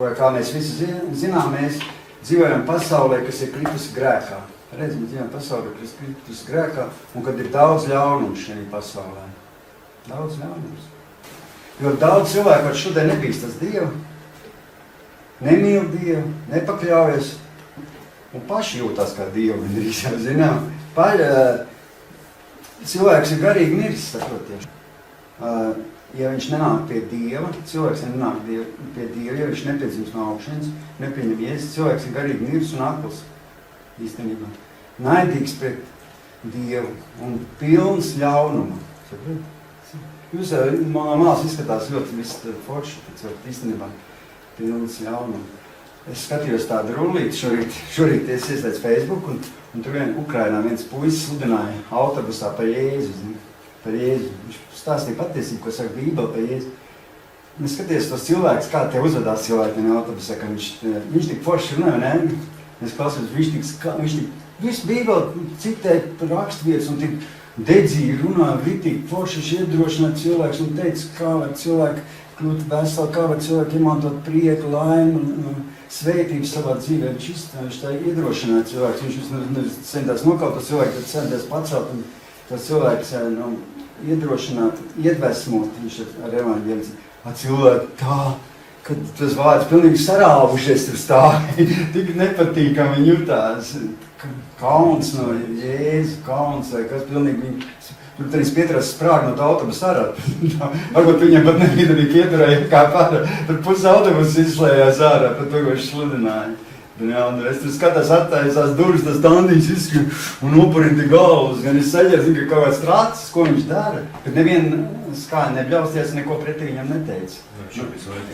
vai kā mēs visi zinām, mēs dzīvojam pasaulē, kas ir kritusi grēkā. Redz, mēs dzīvojam pasaulē, kas ir kritusi grēkā, un kad ir daudz ļaunums šajā pasaulē. Daudz ļaunums. Jo daudz cilvēku ar šodien nebīstas Dievu, nemīl Dievu, nepakļaujas, un paši jūtās kā Dievu, gandrīz jau zinām. Cilvēks ir garīgi miris, saproties. Ja viņš nenāk pie Dieva, cilvēks nenāk pie Dieva, ja viņš nepiedzimst no augšienes, nepieņem Jēzus, cilvēks ir garīgi miris un akls, īstenībā. Naidīgs pret Dievu un pilns ļaunuma. Jūs jau māls izskatās ļoti viss forši, bet īstenībā pilns ļaunuma. Es skatījos tādu rullīti šorīt es ieslēdzu Facebook, un tur Ukrainā viens puisis sludināja autobusā par Jēzu, par Jēzu. Viņš stāstīja patiesību, ko saka Bībele par Jēzu. Es skatījos tos cilvēkus, kā te uzvedās cilvēki autobusā, ka viņš tik forši runāja, ne? Es klausos, viņš tik visu Bībeli citēja par rakstvietas un tik dedzīgi runāja, ritīgi forši iedrošināja cilvēks un teica, kā var cilvēki kļūt veseli, kā var cilvēki iemantot prieku, laimu, svētību savā dzīvē. Viņš tā iedrošināja cilvēks, viņš centās nokaut to cilvēku, tad centās pacelt un tos cilvēks iedrošināt, iedvesmot, viņš ar evaņģēli. Cilvēki tā, kad tas vārds pilnīgi sarāvušies tur stāvi, tik nepatīkami viņi jutās. Kauns no Jēzu, kauns vai kas pilnīgi viņi, tur tad pieturās sprāg no tā autobusa ārā. Varbūt viņam pat nebija ieturēja kā pārā, tur pus autobus izslējās ārā, par to, ko viņš sludināja. Jā, un es tur skatās attaisās durvis, tas tandīs izskrien un upurinti galvas, gan es saģēju, zinu, ka kaut kāds trācis, ko viņš dara, bet neviena skāja nebļausties, neko pretī viņam neteica.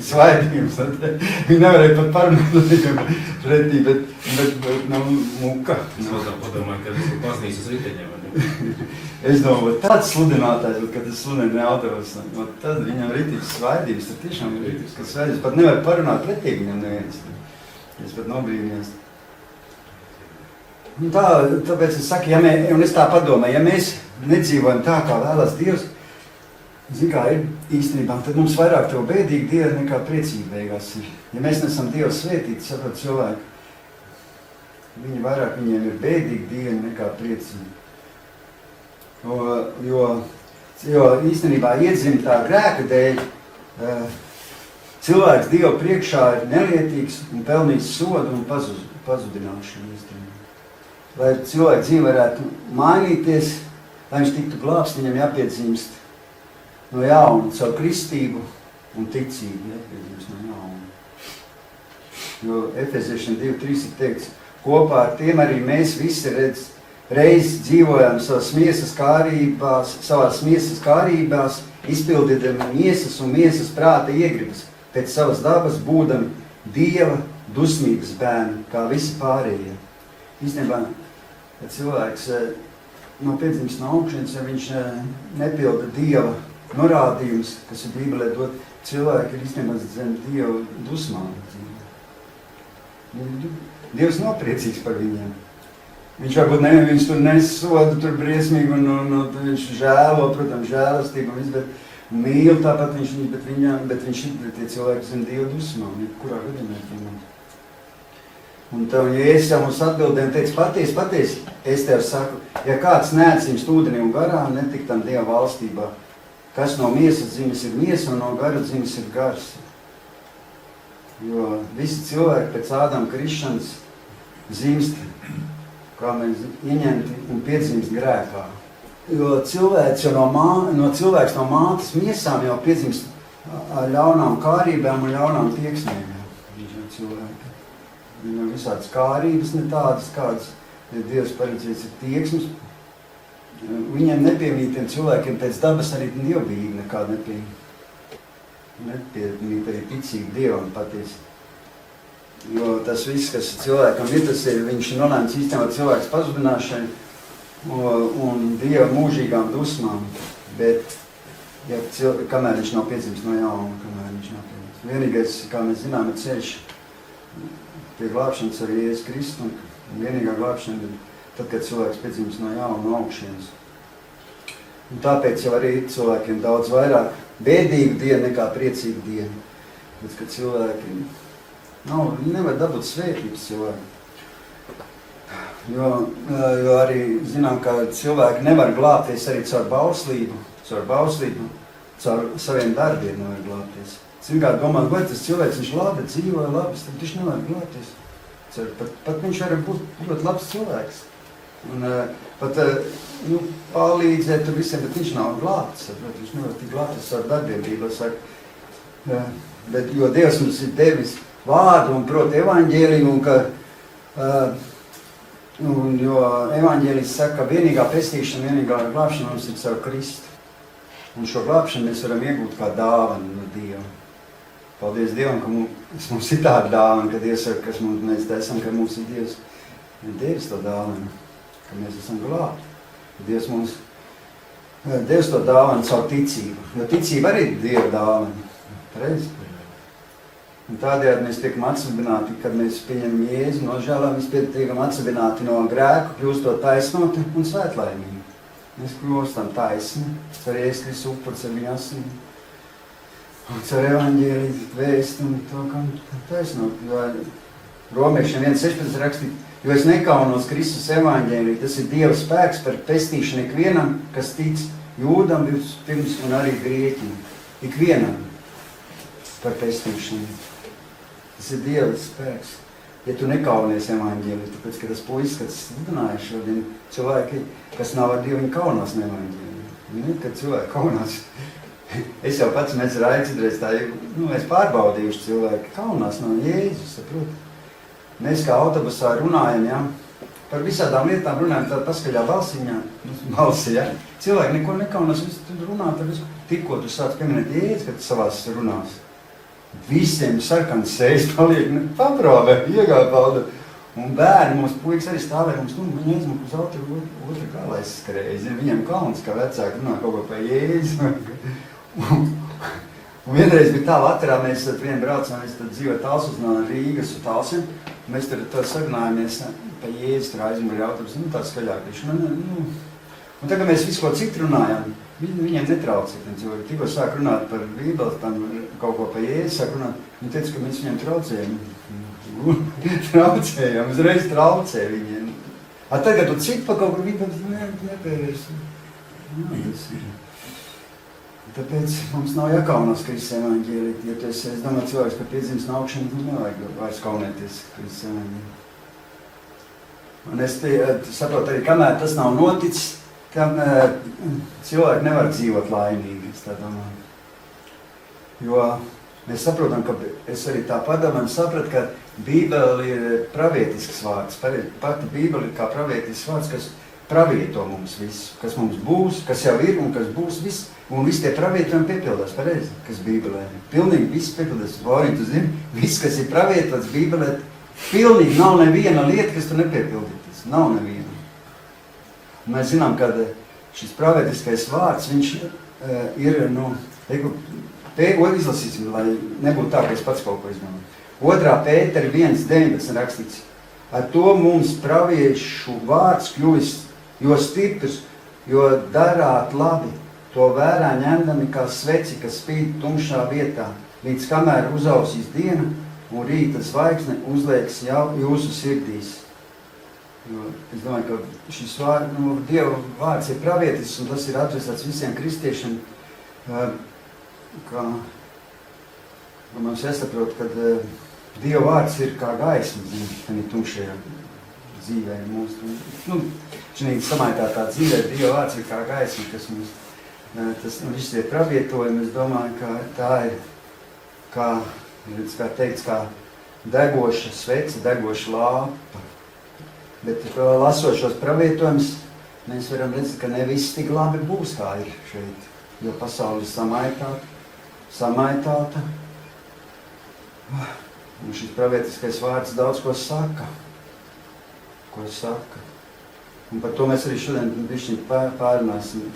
Svaidījums. Viņi nevarēja pat parunāt pretī, bet muka. Es padomāju, ka tas ir paznīs uz riteņiem. Es domāju, tāds sludinātājs, kad es sludinu autobus, tad viņam ritīgs svaidījums, tad tiešām ir ritīgs, ka svaidījums pat nevar parunāt pretī viņam neviens. Es pat nobrīnījos. Tāpēc es saku, un es tā padomāju, ja mēs nedzīvojam tā, kā vēlas Dievs, zin kā ir īstenībā, tad mums vairāk tev bēdīgi diena nekā priecīgi beigās ir. Ja mēs nesam Dievu svētīti, saprot cilvēku, viņiem ir bēdīgi diena nekā priecīgi. Jo īstenībā iedzimtā grēka dēļ, cilvēks Dievu priekšā ir nelietīgs un pelnījis sodu un pazudināšanu. Lai cilvēku dzīve varētu mainīties, lai viņš tiktu glābts, viņam jāpiedzimst no jauna, savu kristību un ticību jāpiedzimst no jauna. Jo Efeziešiem 2.3 ir teikts, kopā ar tiem arī mēs visi reiz dzīvojam savās miesas kārībās, izpildīdami miesas un miesas prāta iegribas, pēc savas dabas būdami Dieva dusmības bērni, kā visi pārējie. Īstenībā, ja cilvēks piedzimst no augšienes, ja viņš nepilda Dieva norādījumus, kas ir Bībelē dot, cilvēki ir īstenībā zem Dieva dusmām. Dievs nav priecīgs par viņiem. Viņš varbūt viņš tur nesoda, tur briesmīgi, un viņš žēlo, protams, žēlastību, bet mīl tāpat bet viņš ir tie cilvēki zem Dieva dusmām, kurā gadījumā ir tomēr. Un tev, ja es jau mums atbildēju un teicu, patiesi, es tev saku, ja kāds neatsimst ūdenī un garā, netiktam Dieva valstībā, kas no miesas dzimis ir miesa un no gara dzimis ir gars. Jo visi cilvēki pēc Ādama krišanas dzimst, kā mēs ieņemti un piedzimst grēkā. Jo cilvēks no mātes miesām jau piedzimst ar ļaunām kārībām un ļaunām tieksmēm. Viņam visādas kārības, ne tādas, kādas Dievs paredzēts ir tieksmes. Viņiem nepiemītiem cilvēkiem pēc dabas arī dievbijība nekāda nepiemīt arī ticība Dievam patiesi. Jo tas viss, kas cilvēkam ir, tas ir, viņš nolēms īstenībā cilvēks pazudināšanu un Dieva mūžīgām dusmām, bet kamēr viņš nav piedzimis no jauna, vienīgais, kā mēs zinām, ir ceļš pie glābšanas ar Jēzus Kristu, un vienīgā glābšana ir tad, kad cilvēks piedzimis no jauna, no augšienes. Un tāpēc jau arī ir cilvēkiem daudz vairāk bēdīgu dienu nekā priecīgu dienu. Kad cilvēki Viņi nevar dabūt svētības cilvēku. Jo arī zinām, ka cilvēki nevar glābties arī caur bauslību, caur saviem darbiem nevar glābties. Kā domāt, vai tas cilvēks, viņš labi dzīvoja, labi, tad viņš nevar glābties. Pat viņš var būt ļoti labs cilvēks. Un pat palīdzēt tur visiem, bet viņš nav glābts. Viņš nevar tik glābties ar darbiem, Bībele saka. Jo Dievs mums ir devis vārdu un proti evaņģēliju, jo evaņģēlijs saka, ka vienīgā pestīšana, vienīgā glābšana mums ir caur Kristu. Un šo glābšanu mēs varam iegūt kā dāvanu no Dieva. Paldies Dievam, ka mums ir tāda dāvana, ka Dievs saka, ka mēs esam, ka mums ir Dievs devis to dāvanu, ka mēs esam glābti. Dievs mums devis to dāvanu caur ticību, jo ticība arī ir Dieva dāvana. Pareizi? Un tādējādi mēs tiekam atsabināti, kad mēs pieņemam Jēzu, nožēlām, mēs tiekam atsabināti no grēku, kļūstot taisnoti un svētlaimīgi. Mēs kļūstam taisni, caur Jēzus Kristus upurs ar viņa asinīm. Un caur evaņģēliju vēst un to, kam taisnot. Romiešiem 1.16 rakstīt, jo es nekaunos Kristus evaņģēliju, tas ir Dieva spēks par pestīšanu ikvienam, kas tic jūdam pirms un arī grieķim. Ikvienam par pestīšanu. Tas ir Dieva spēks. Ja tu nekaunies evaņģēliju, tāpēc, ka tas puisis, kas sludināja šodien, cilvēki, kas nav ar Dievu, viņi kaunās no evaņģēliju. Kad cilvēki kaunās, es jau pats, mēs ar aicitreiz tā, mēs pārbaudījuši cilvēki, kaunās no Jēzus, saprot. Mēs kā autobusā runājam, par visādām lietām runājam tā paskaļā balsī, Cilvēki neko nekaunās, tu runā, tad tikko tu sāc pieminēt Jēzus, kad tu savās runās. Visiem sarkans sejas paliek, paprāvē, iegāpauda. Un bērni, mums puikas arī stāvēja, viņi aizmuk uz otru galā aizskrēja. Viņiem kauns, kā vecāki runā kaut ko pa Jēzu. Un vienreiz bija tā vakarā, mēs ar vienu braucām, mēs tad dzīvoja Talsos no Rīgas uz Talsiem. Mēs tur sarunājāmies pa Jēzu, tur aizmuguri autobus, tāds skaļāk bišķi. Un tagad mēs visu ko citu runājām. Viņiem netraucēja, cilvēki tikko sāk runāt par Bībeli, tam kaut ko pa Jēzu sāk runāt. Viņi teica, ka mēs viņiem traucējam. Traucējam, uzreiz traucēja viņiem. Tagad tu citu pa kaut kur Bībeli nepērēs. Tāpēc mums nav jākaunās Kristus evaņģēlī. Ja tu esi, es domāju, cilvēks, ka piedzimst no augšanas, nevajag vairs kaunēties Kristus evaņģēlī. Un es saprotu arī, kamēr tas nav noticis, cilvēki nevar dzīvot laimīgi, es tā domāju. Jo mēs saprotam, ka es arī tā padomāju, sapratu, ka Bībele ir pravietisks vārds. Pati Bībele ir kā pravietisks vārds, kas pravieto mums visu, kas mums būs, kas jau ir un kas būs viss. Un visi tie pravietojumi piepildās, pareizi, kas Bībelē ir. Pilnīgi viss piepildās. Vārīgi, tu zini, viss, kas ir pravietots Bībelē, pilnīgi nav neviena lieta, kas tu nepiepildītas. Nav neviena. Mēs zinām, ka šis pravietiskais vārds, viņš ir, izlasīsim, lai nebūtu tā, ka es pats kaut ko izdomāju. 2. Pētera 1.19 rakstīts. Ar to mums praviešu vārds kļuvis, jo stiprs, jo darāt labi, to vērā ņemdami kā sveci, kas spīd tumšā vietā, līdz kamēr uzausīs diena un rīta zvaigzne uzliekas jau jūsu sirdīs. Jo es domāju, ka šis Dieva vārds ir pravietis, un tas ir adresēts visiem kristiešiem, ka mums jāsaprot, ka Dieva vārds ir kā gaisma, tādā tumšajā dzīvē. Šī samaitātā dzīvē Dieva vārds ir kā gaisma, kas mums, tas viss ir pravietojumi, es domāju, ka tā ir, kā teikts, kā degoša svece, degoša lāpa. Bet lasot šos pravietojumus, mēs varam redzēt, ka ne viss tik labi būs, kā ir šeit. Jo pasauli ir samaitāta. Un šis pravietiskais vārds daudz ko saka. Un par to mēs arī šodien bišķiņ pārunāsim.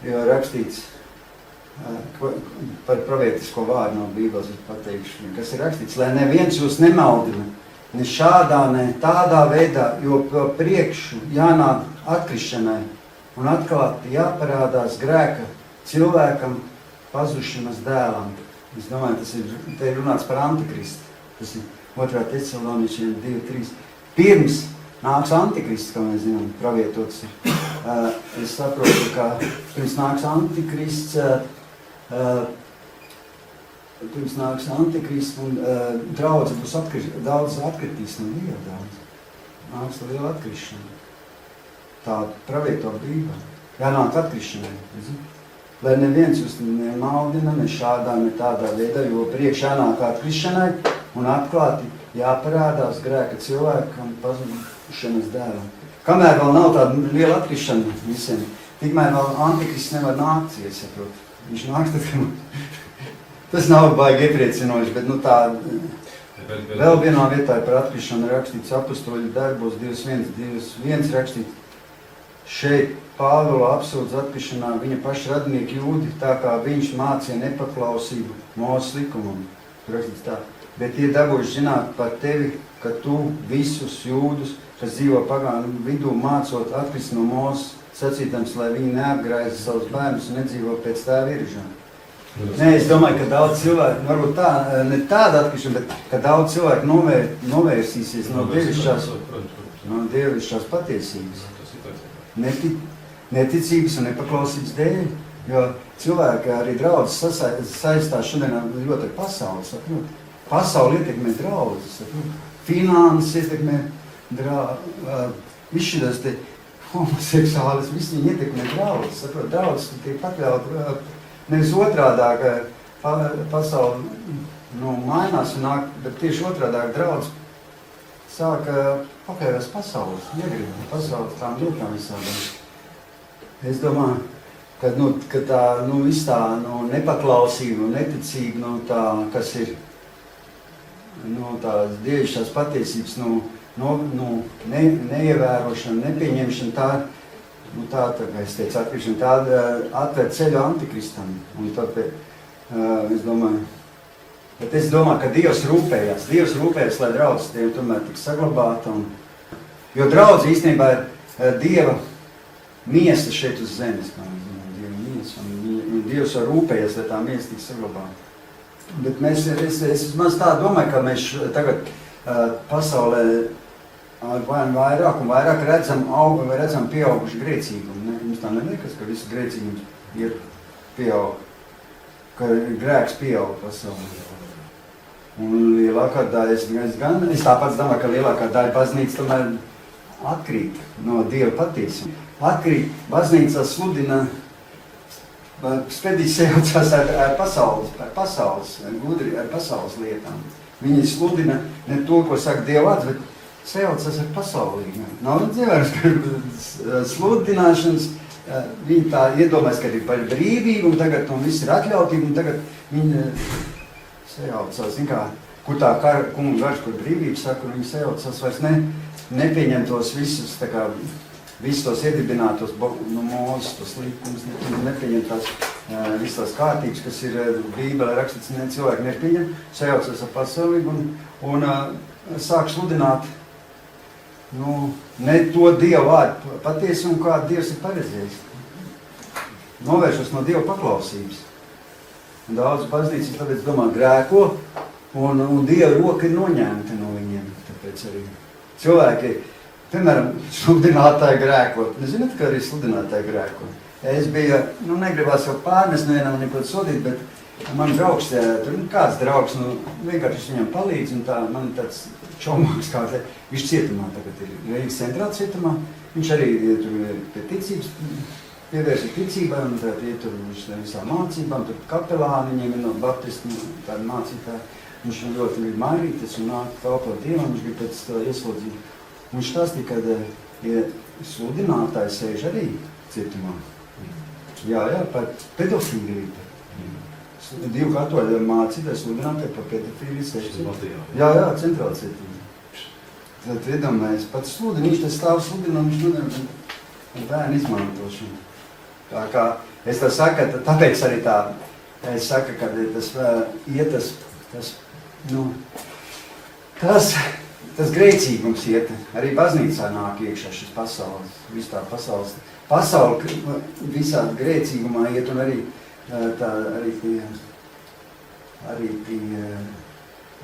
Jo rakstīts par pravietisko vārdu no Bībeles, es pateikšu, kas ir rakstīts, lai neviens jūs nemaldina. Ne šādā, ne tādā veidā, jo priekšu jānāk atkrišanai un atklāti jāparādās grēka cilvēkam pazušanas dēlam. Es domāju, te ir runāts par antikristu. Tas ir 2. Tesaloniešiem 2:3. Pirms nāks antikrists, kā mēs zinām, pravietots ir. Es saprotu, ka pirms nāks antikrists, un draudze būs daudz atkritīs no Dieva daudz. Nāks liela atkrišana. Tā pravieto Bībele. Jānāk atkrišanai. Lai neviens jūs nemaldina, ne šādā, ne tādā veidā, jo priekš jānāk atkrišanai un atklāti jāparādās grēka cilvēkam pazušanas dēlam. Kamēr vēl nav tāda liela atkrišana visiem, tikmēr vēl antikrists nevar nākt, ja saprot. Viņš nāks tad, ka tas nav baigi iepriecinoši, bet tā vēl vienā vietā par atkrišanu rakstīts apostoļu darbos 2.1 rakstīts. Šeit Pāvila apsūdz atkrišanā viņa paša radinieki jūdi, tā kā viņš mācīja nepaklausību Mūzes likumam. Rakstīts tā. Bet tie dabūjuši zināt par tevi, ka tu visus jūdus, kas dzīvo pagānu vidū, mācot atkrist no Mūzes, sacītams, lai viņi neapgraiza savus bērnus un nedzīvo pēc tā viržām. Nē, es domāju, ka daudz cilvēku, varbūt tā, ne tāda atkrišana, bet ka daudz cilvēku novērsīsies no dievišķās patiesības. Neticības un nepaklausības dēļ, jo cilvēki arī draudzes saistās šodien ļoti ar pasauli, saprot. Pasauli ietekmē draudzes, saprot. Finanses ietekmē viss šitās te homoseksuālis, visi viņi ietekmē draudzes, saprot. Draudzes tiek pakļaut nevis otrādāk, pasauli mainās un nāk, bet tieši otrādāk draudzes sāk pakļaujas pasaules, iegrib pasaules tām lietām visādām. Es domāju, ka tā, viss tā, nepaklausība un neticība, tā, kas ir, tās dievišķās patiesības, neievērošana, nepieņemšana, tā, kā es teicu, atkrišana, tā atver ceļu antikristam. Un tad, es domāju, ka Dievs rūpējās, lai draudzes Dievu tomēr tik saglabāta. Jo draudze īstenībā ir Dieva miesa šeit uz zemes, kā mēs zinām, Dieva miesa, un Dievs var rūpējies, lai tā miesa tik saglabāta. Bet es maz tā domāju, ka mēs tagad pasaulē vairāk un vairāk redzam pieaugušu grēcīgumu. Mums tā neliekas, ka visu grēcīgums ir pieaug, ka grēks pieaug pasaulē. Un lielākā daļa, es tāpēc domāju, ka lielākā daļa baznīca tomēr atkrīt no Dieva patiesības. Atkrīt, baznīca sludina, spēdīs sajaucās ar pasaules, gudri ar pasaules lietām. Viņi sludina ne to, ko saka Dieva vārds, bet sajaucās ar pasaulīgu. Nav dzīvērts, ka sludināšanas, viņi tā iedomājas, ka ir par brīvību, un tagad viss ir atļautība, un tagad viņi sajaucās, kur tā kunga garš, kur brīvība saka, un viņi sajaucās vairs nepieņem tos visus, tā kā, visus tos iedibinātos Mūzes, tos likumus, nepieņem tās visas tās kārtības, kas ir Bībelē rakstīts, cilvēki nepieņem, sajaucās ar pasaulību un sāk sludināt ne to Dieva vārdu patiesi un kā Dievs ir paredzējis. Novēršos no Dieva paklausības. Daudz baznīcas, tāpēc domā, grēko, un Dieva roka ir noņemta no viņiem. Tāpēc arī cilvēki, piemēram, sludinātāji grēkot. Jūs zināt, ka arī sludinātāji grēkot. Es biju, negribās jau pārmest nevienam neko sodīt, bet man draugs, tur kāds draugs, vienkārši viņam palīdz, un tā, man tāds čomāks kāds, viņš cietumā tagad ir, Rīgas centrāla cietumā, viņš arī tur pie ticības, pievērsi ticībai, un tad ietur visām mācībām, tur kapelāni, viņiem ir no baptistu tāda mācītāja, viņš ļoti grib mainīties un nāk kalpot Dievam, viņš grib pēc tā ieslodzīt. Un viņš stāstīja, ka sludinātājs sēž arī cietumā. Jā, par pedofīliju. 2 katoļu mācītāji sludinātāji par pedofīliju sēž cietumā. Jā, centrāla cietumā. Tad iedomājies, pats sludina, viņš tas stāv sludina, un viņš sludina bērnu izmantošanu. Tā kā es tā saku, tāpēc arī tā, es saku, ka tas grēcīgums iet, arī baznīcā nāk iekšā šis pasaules, viss tā pasaule visādi grēcīgumā iet un arī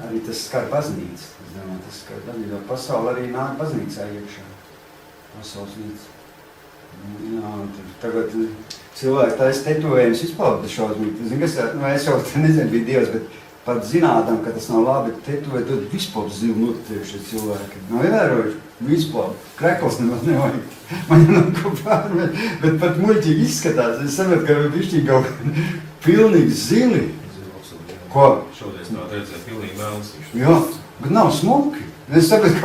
arī tas skar baznīcu. Es domāju, tas skar baznīcu, jo pasauli arī nāk baznīcā iekšā. Pasaules līdz. Jā, tagad cilvēki taisa tetovējumus vispār šausmīgi. Zini, kas, es jau nezinu, bija Dievs, bet pat zinādam, ka tas nav labi, tetovēt, tad vispār zilu notiekušie cilvēki. Nav ievērojuši? Vispār. Krekls nemaz nevajag. Man jau nav ko pārmēt, bet pat muļķīgi izskatās. Es saprotu, ka višķīgi kaut pilnīgi zili. Ko? Šodien tā redzēja pilnīgi melns. Jā, bet nav smuki. Es saprotu,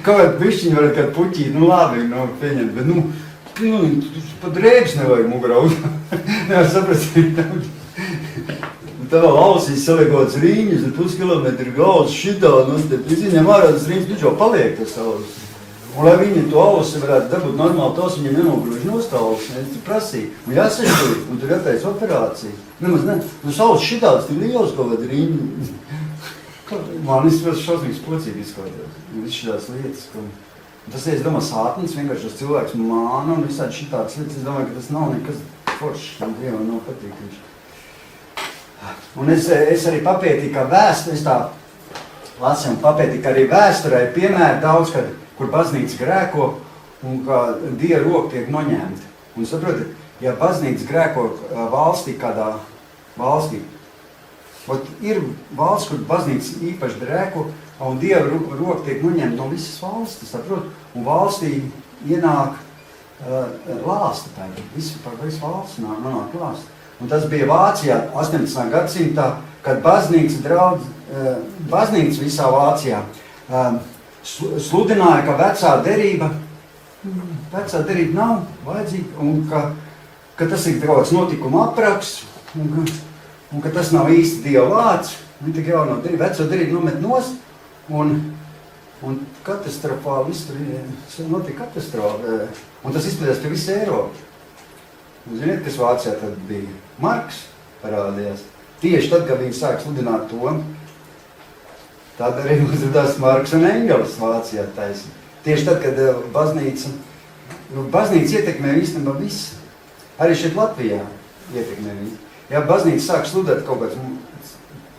kaut višķiņi varat kādu puķīt, nu labi, pieņemt, bet pilnīgi, pat rēbs nevajag mugurā. Jā, sapratu. Tā vēl ausīs saliekots rīņas, un puskilometri gauls šitā, viņam ārā tas rīņas, viņš jau paliek tas ausis. Un lai viņi to ausi varētu dabūt normāli, tos viņam nenogrūž nostāvus, es tur prasīju. Un jāsešķuļ, un tur jātais operācija. Nemaz ne, tas ausis šitāds, tik liels kaut kāda rīņa. Man izpēc šausmīgs pocīgi izskautās. Viss šitās lietas, ko... Tas, es domāju, sātnis, vienkārši tas cilvēks māna un visādi šitādas lietas. Es domāju, ka tas nav nekas foršs, man Dievam nav patīkams. Un es arī papētīju, ka es tā lasīju un papētīju, ka arī vēsturē ir piemēri daudz, kur baznīca grēko un ka Dieva roka tiek noņemta. Un saprotat, ja baznīca grēko valstī, kādā valstī, ir valsts, kur baznīca īpaši grēko, un Dieva roka tiek noņemta no visas valstis, saprot? Un valstī ienāk lāsta tagad, visu valsts nonāk lāsta. Un tas bija Vācijā 18. gadsimtā, kad baznīca visā Vācijā sludināja, ka vecā derība nav vajadzīga, un ka tas ir kaut kāds notikuma apraksts, un ka tas nav īsti Dieva vārds. Viņi tik jau no veco derību nomet nost, un katastrofāli, viss tur notika katastrofa, un tas izplatījās pie visu Eiropu. Un ziniet, kas Vācijā tad bija? Marks parādījās. Tieši tad, kad viņi sāk sludināt to, tad arī uzradās Marks un Engels Vācijā taisa. Tieši tad, kad baznīca ietekmē īstenībā visu. Arī šeit Latvijā ietekmē visu. Ja baznīca sāk sludēt kaut kāds,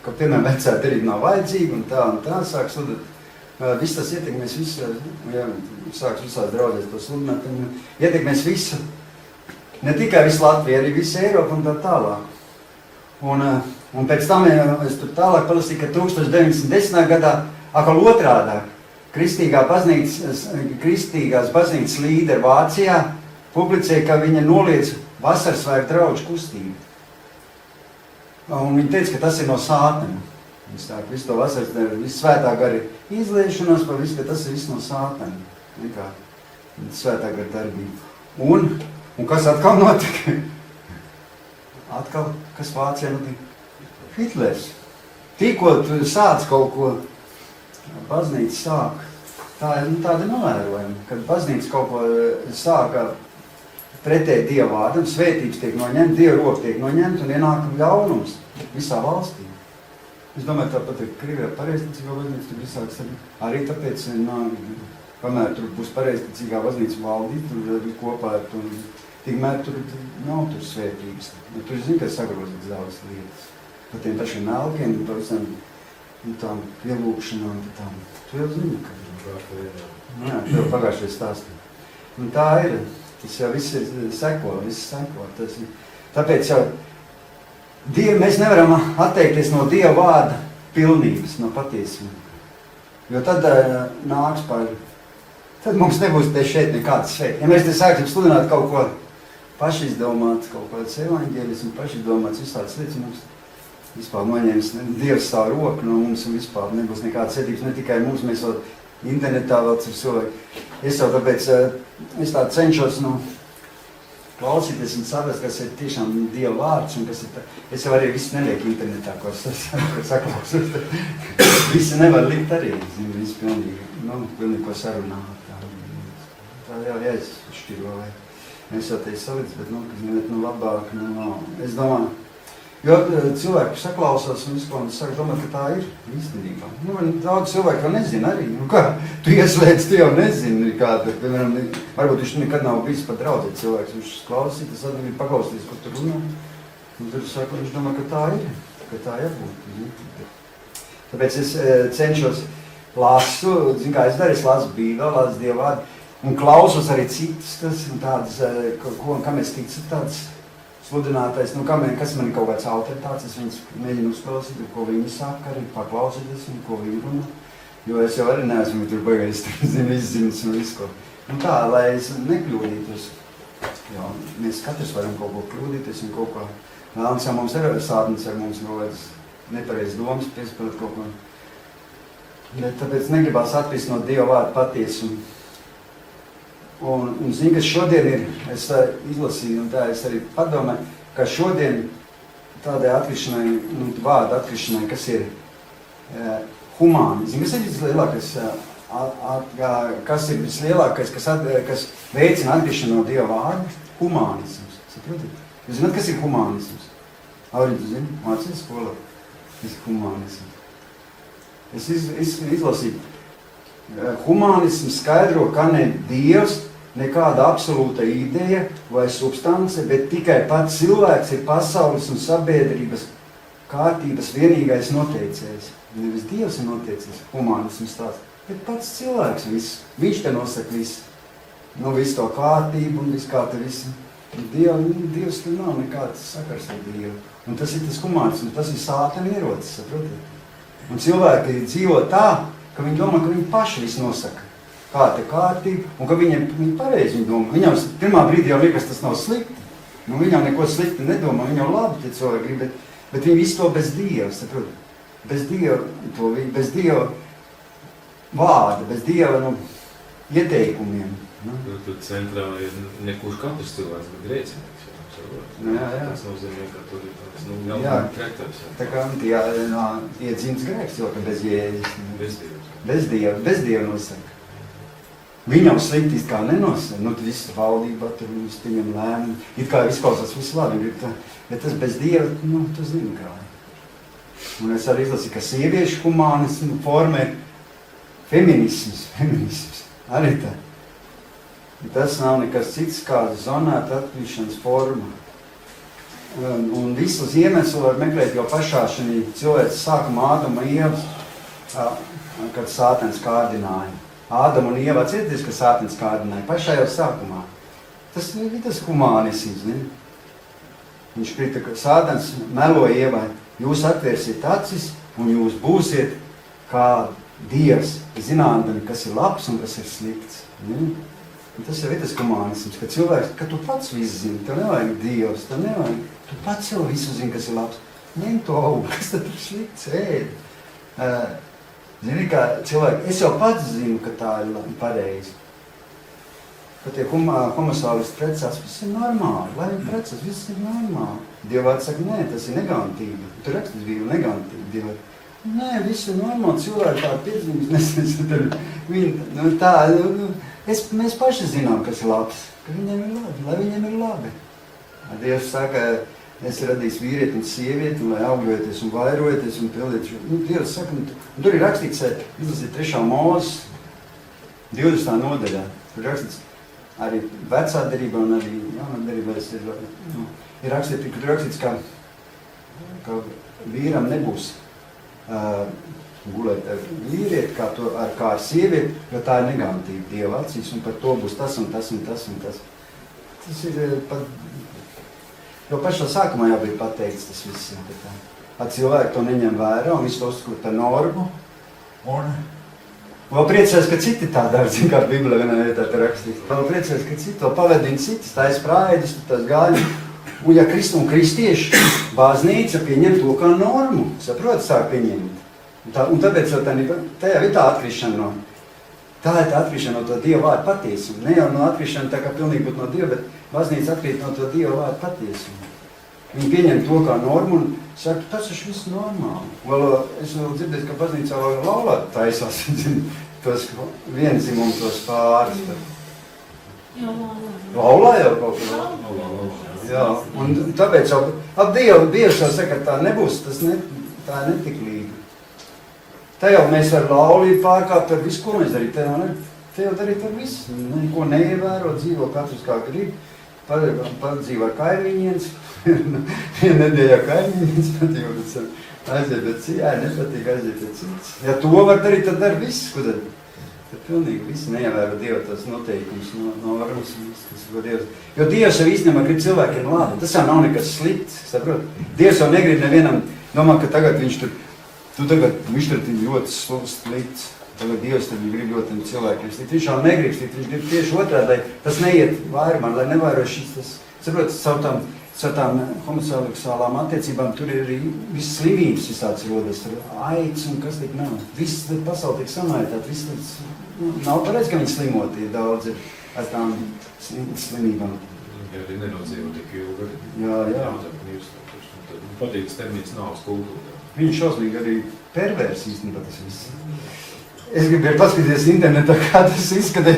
ka, piemēram, vecā derība nav vajadzīga un tā sāk sludēt, viss tas ietekmēs visu, ja sāks visās draudzēs to sludināt, un ietekmēs visu. Ne tikai visu Latviju, arī visu Eiropu un tā tālāk. Un pēc tam es tur tālāk palasīju, ka 1910. gadā atkal otrādāk kristīgās baznīcas līderi Vācijā publicēja, ka viņa noliedz vasarasvētku draugu kustību. Un viņi teica, ka tas ir no sātana. Viņi sāk visu to vasaras, visu svētā gara izliešanos, par visu, ka tas ir viss no sātana. Nekā svētā gara darbība. Un kas atkal notika? Atkal, kas Vācijā notika? Hitlers. Tikko tu sāc kaut ko, baznīca sāk. Tāda novērojama, kad baznīca kaut ko sāka pretēji Dieva vārdam, svētības tiek noņemta, Dieva roka tiek noņemta un ienāk ļaunums visā valstī. Es domāju, tāpat ir Krievijā pareizticīgā baznīca, tur visāks arī tāpēc, kamēr tur būs pareizticīgā baznīca valdīt, tur kopā ar to, tikmēr tur nav tur svētības. Tur zini, ka sagrozīts daudz lietas. Par tiem pašiem melkiem, par visām tām pielūkšanām, tām. Tu jau zini, ka... Jā, tu jau pagājušajā stāstī. Un tā ir. Tas jau viss ir seko. Tāpēc jau mēs nevaram atteikties no Dieva vārda pilnības, no patiesības. Jo tad nāks par... Tad mums nebūs te šeit nekāds šeit. Ja mēs te sāksim sludināt kaut ko pašizdomāts, kaut kāds evaņģēlis un pašizdomāts visādas lietas, mums vispār noņems Dievs savu roku no mums un vispār nebūs nekādas svētības, ne tikai mums, mēs vēl internetā vēl ir cilvēki. Es jau tāpēc, es tā cenšos klausīties un saprast, kas ir tiešām Dieva vārds un kas ir tā. Es jau arī visu nelieku internetā, ko saklausos. Visi nevar likt arī, zinu, visi pilnīgi ko sarunāt. Tā jau jāizšķiro, vai mēs jau te salīdz, bet, labāk, es domāju, jo cilvēki saklausās un vispār saka domāt, ka tā ir īstenībā. Daudz cilvēki jau nezina arī, kā, tu ieslēdz, tu jau nezini, kāda, piemēram, varbūt viņš nekad nav bijis pat draudzēt cilvēks, viņš klausīt, tas atbīd paklausīs, ko tu runā, un tur saka, viņš domā, ka tā ir, ka tā jābūt. Tāpēc es cenšos lasu, zinu kā es daru, es lasu Bībeli, lasu Dievu vārdu, un klausos arī citus, tas un tādas, kam es ticu, tādas sludinātais, kas man ir kaut kāds autoritāts, es viņus mēģinu uzklausīt, ko viņi saka, arī paklausīties, un ko viņi runā. Jo es jau arī neesmu tur baigais, zinu, izzinis un visu ko. Un tā, lai es nekļūdītos. Jo, mēs katrs varam kaut ko kļūdīties un kaut ko. Vēlams jau mums ir sātnes ar mums kaut kādas nepareizas domas piespilēt kaut ko. Bet tāpēc negribās atkrist no Dieva vārda patiesumu. Un zinu, kas šodien ir, es izlasīju, un tā es arī padomāju, ka šodien tādai atkrišanai, vārda atkrišanai, kas ir humāni. Zinu, kas ir vislielākais, kas ir vislielākais, kas veicina atkrišanu no Dieva vārda? Humānisms. Saprotiet? Jūs zināt, kas ir humānisms? Auri, tu zini? Mācīties skolā? Tas ir humānisms. Es izlasīju. Humānisms skaidro, ka ne Dievs, nekāda absolūta ideja vai substance, bet tikai pats cilvēks ir pasaules un sabiedrības kārtības vienīgais noteicējs. Nevis Dievs ir noteicējs, humānisms tāds, bet pats cilvēks viss. Viņš te nosaka visu. Visu to kārtību un visu kā te visu. Dievs tur nav nekāds sakars ar Dievu. Un tas ir tas humānisms, tas ir sātana ierocis, saprotiet? Un cilvēki dzīvo tā, ka viņi domā, ka viņi paši visu nosaka. Kā te kārtība, un ka viņi pareizi viņi domā. Viņam pirmā brīdī jau liekas, tas nav slikti. Viņam neko slikti nedomā, viņi jau labi tie cilvēki grib, bet viņi visu to bez Dieva, saprotat? Bez Dieva vārda, bez Dieva ieteikumiem. Tur centrā ir nekurš katrs cilvēks, bet grēcinieks. Jā. Tas nozīmē, ka tur ir tāds, galvenā pretars. Tā kā tie dzimts grēks, jo ka bez Jēzus. Bez Dieva. Bez Dieva nosaka. Viņam slikti it kā nenosaka, tad viss valdība tur viņam lēma, it kā izklausās visu labi, bet tas bez Dieva, tu zini kā. Un es arī izlasīju, ka sieviešu humānismu formē feminisms, arī tā. Tas nav nekas cits kā zonēta atkrišanas forma. Un visus iemeslus var meklēt jau pašā šī cilvēks sākuma Ādama Ievas, kad Sātans kārdināja. Ādamu un Ieva atcerieties, ka Sātans kārdināja pašā jau sākumā. Tas ir tas humānisms, ne? Viņš krita, ka Sātans melo Ievai, jūs atvērsiet acis un jūs būsiet kā Dievs, zinādami, kas ir labs un kas ir slikts. Ne? Un tas ir tas humānisms, ka cilvēks, ka tu pats visu zini, tev nevajag Dievs, tev nevajag, tu pats jau visu zini, kas ir labs. Ņem to augu, kas tad ir slikts, ēd. Zini, kā cilvēki, es jau pats zinu, ka tā ir pareizi. Ka tie homoseksuālisti precās, viss ir normāli, lai viņi precās, viss ir normāli. Dievvārds saka, nē, tas ir negantība. Tur rakstīs bija negantība, Dievvārds. Nē, viss ir normāli, cilvēki tā piedzīvības, mēs paši zinām, kas ir labs, ka viņiem ir labi, lai viņiem ir labi. Dievs saka, es radīšu vīrieti un sievieti, lai augļoties un vairoties un pildīt. Dievs saka, un tur ir rakstīts, tas ir 3. Mūzes 20. nodaļā. Tur rakstīts arī vecā derībā un arī jaunā derībā ir rakstīts, ka vīram nebūs gulēt ar vīrieti, kā ar sievieti, jo tā ir negantība Dieva acīs, un par to būs tas un tas un tas un tas. Tas ir pat... Jo pašā sākumā jau bija pateikts tas viss. Cilvēki to neņem vērā un visu to uzskata par normu. Un vēl priecājos, ka citi tā dara, kā Bībelē vienā vietā te rakstīts. Vēl priecājos, ka citi to pavedina citas, tā ir sprāidis, tās gāļi. Un ja kristieši baznīca pieņem to kā normu, saprot, sāk pieņemt. Un tāpēc tajā ir tā atkrišana no. Tā ir tā atkrišana no to Dieva vārdu patiesumu. Ne jau no atkrišana tā kā pilnīgi būtu no Dieva, bet baznīca atkrīt no to Dieva vārdu patiesumu. Viņi pieņem to kā normu un saka, tas ir viss normāli. Es vēl dzirdēju, ka baznīcā vēl laulāt taisās, tos vienzimumu tos pāris. Laulā jau kaut kā. Jā, un tāpēc jau ap Dievs jau saka, ka tā nebūs, tā ir netiklīga. Te jau mēs ar laulību pārkāpt ar visu, ko mēs darīt. Te jau darīt ar visu. Neko neievēro, dzīvo katrs kā grib. padzīvo kaimiņiens, viena nedēļā kaimiņiens patīk, aiziet pēc cījā, nepatīk aiziet pēc cīts. Ja to var darīt, tad dar viss, ko dar. Tad pilnīgi visi neievēro Dievu tās noteikums, normas, kas ir Dievs. Jo Dievs jau īstenībā grib cilvēkiem labi, tas jau nav nekas slikts, saprot? Dievs jau negrib nevienam, domā, ka tagad viņš tur ļoti slikts. Tagad Dievs tad grib ļoti cilvēkiem slikt. Viņš jau negrib slikt, viņš grib tieši otrādi, tas neiet vairumā, lai nevairo šis tas, saprot, caur tām homoseksuālām attiecībām tur ir arī viss slimības visāds rodas, tur aids un kas tik nav. Viss pasauli tiek samaitāt, viss tāds, nav pareizi, ka viņi slimoti daudzi ar tām slimībām. Ja arī nenodzīvo tik ilgi. Jā. Patīks termins nāves kultūra. Viņš šausmīgi arī pervērs īstenībā tas viss. Es gribēju paskatīties internetā, kā tas izskatē.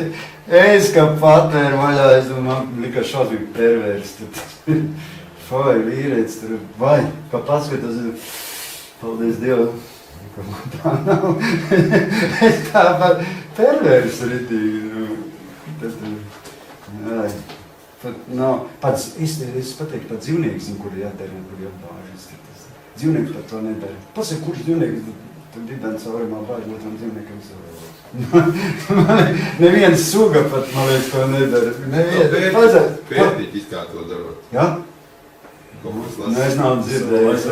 Es kā patēru vaļā, es domāju, man likās šausmīgi pervērs. Vai vīrietis tur, vai, kā paskatās, paldies Dievam, ka man tā nav. Es tā pat pervērs ritīgi. Pat nav, pats, es pateiktu, pat dzīvnieks, kur jātērina, kur jābāžas. Dzīvnieks par to nedara. Pasaka, kurš dzīvnieks? Tur dibens caurumā bāž, otram dzīvniekam savā. Neviens suga pat, man liekas, to nedara. Pētītis kā to darot. Jā? Es nav dzirdējis.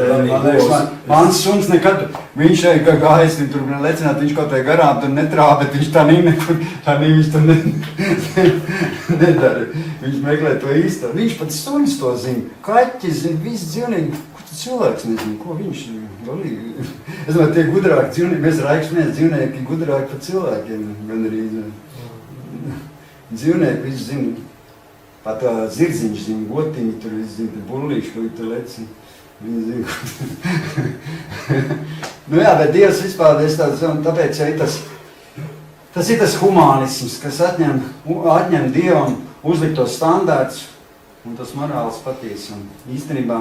Mans suns nekad, viņš kā gājis, viņš tur lecināt, viņš kaut tai garām tur netrāp, bet viņš tā nekur, viņš tur nedara. Viņš meklē to īsto. Viņš pat suns to zina. Kaķis zina, visi dzīvnieki. Cilvēks nezinu, ko viņš galīgi. Es domāju, tie gudrāki dzīvnieki, mēs raikšmies dzīvnieki gudrāki par cilvēkiem. Gan arī dzīvnieki, viņš zina, pat zirdziņš zina, gotiņi, tur viņš zina, bullīši, ko viņi tur lecina. Viņi zina. Jā, bet Dievs vispār, tāpēc jau tas ir tas humānisms, kas atņem Dievam uzliktos standārts un tas morāls patiesums. Īstenībā,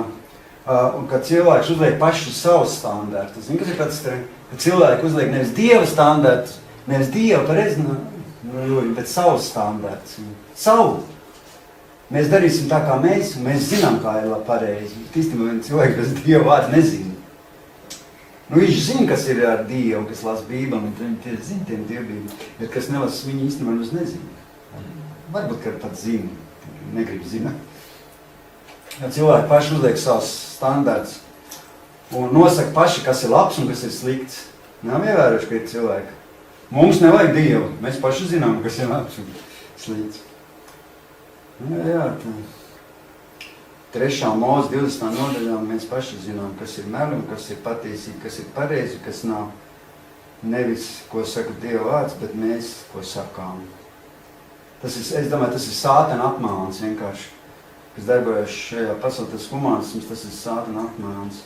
un kad cilvēks uzliek pašu savu standārtu. Zini, kas ir tāds, ka cilvēki uzliek nevis Dieva standārtu, nevis Dieva pareizi, bet savu standārtu. Savu. Mēs darīsim tā, kā mēs zinām, kā ir pareizi. Īstenībā cilvēki bez Dieva vārdu nezina. Viņš zina, kas ir ar Dievu, kas lasa Bībeli, viņi zina tiem dievbību, bet kas nelasa, viņi īstenībā nezina. Varbūt, ka pat zina, negrib zināt. Ja cilvēki paši uzliek savus standārts un nosaka paši, kas ir labs un kas ir slikts. Nav ievērojuši, ka ir cilvēki. Mums nevajag Dievu, mēs paši zinām, kas ir labs un slikts. Jā, tā. 3. Mūzes 20. nodaļā mēs paši zinām, kas ir meli un kas ir patiesība, kas ir pareizi, kas nav. Nevis, ko saka Dieva vārds, bet mēs, ko sakām. Es domāju, tas ir sātana apmāns vienkārši. Kas darbojas šajā pasaulē, tas humānisms, tas ir sātana apmāns.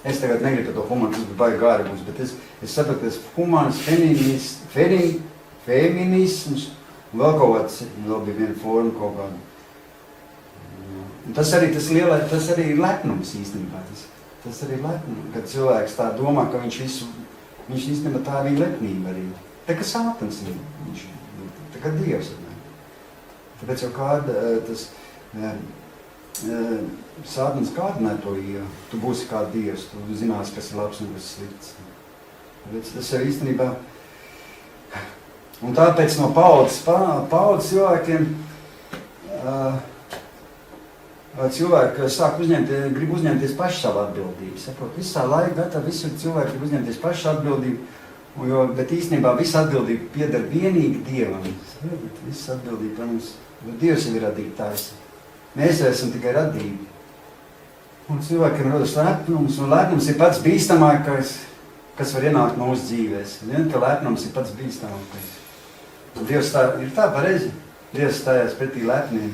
Es tagad negribu par to humānismu, bet baigi gāri būs, bet es saprotu, ka tas humānisms, feminisms, un vēl kaut kāds, vēl bija viena forma kaut kāda. Un tas arī ir lepnums īstenībā. Tas arī ir lepnums, kad cilvēks tā domā, ka viņš īstenībā tā ir viņa lepnība arī. Tā kā sātans viņš, tā kā Dievs. Tāpēc jau sātans kārdināja to Ievu. Tu būsi kā Dievs, tu zinās, kas ir labs un kas ir slikts. Tāpēc tas jau īstenībā. Un tāpēc no paudzes cilvēkiem cilvēki sāk grib uzņemties paši savu atbildību. Saprot, visā laikā visi cilvēki grib uzņemties paši atbildību, bet īstenībā visa atbildība pieder vienīgi Dievam. Visa atbildība par mums. Dievs jau ir radītājs. Mēs esam tikai radība. Un cilvēkiem rodas lepnums, un lepnums ir pats bīstamākais, kas var ienākt mūsu dzīvēs. Vien, ka lepnums ir pats bīstamākais. Un Dievs ir tā pareizi. Dievs stājās pretī lepniem.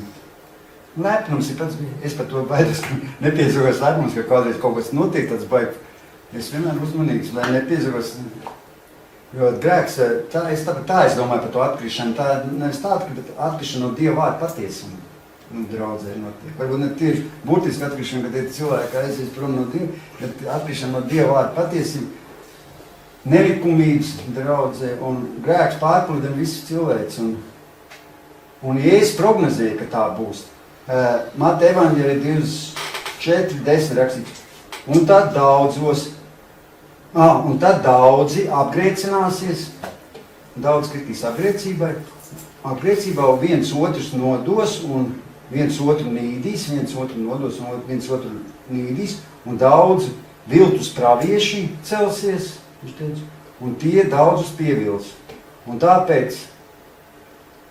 Lepnums ir pats bīstamākais. Es par to baidos, ka nepiezogos lepnums, ka kādreiz kaut kas notiek tāds baigi. Es vienmēr uzmanīgs, lai nepiezogos. Jo grēks, tā es domāju par to atkrišanu. Tā nevis tā atkrišana no Dieva vārda patiesuma. Draudzē notiek. Varbūt ne tieši būtiski atkrišana, kad cilvēki aizies prom no Dieva, bet atkrišana no Dieva vārda patiesība, nelikumības draudzē un grēks pārpludina visu cilvēks. Un Jēzus prognozēja, ka tā būs. Mata evaņģēlija 24:10 rakstīts. Un tad daudzi apgriecināsies, daudz kritīs apgriecībā viens otrus nodos un viens otru nīdīs, un daudz viltus pravieši celsies, viņš teica, un tie daudzus pievils. Un tāpēc,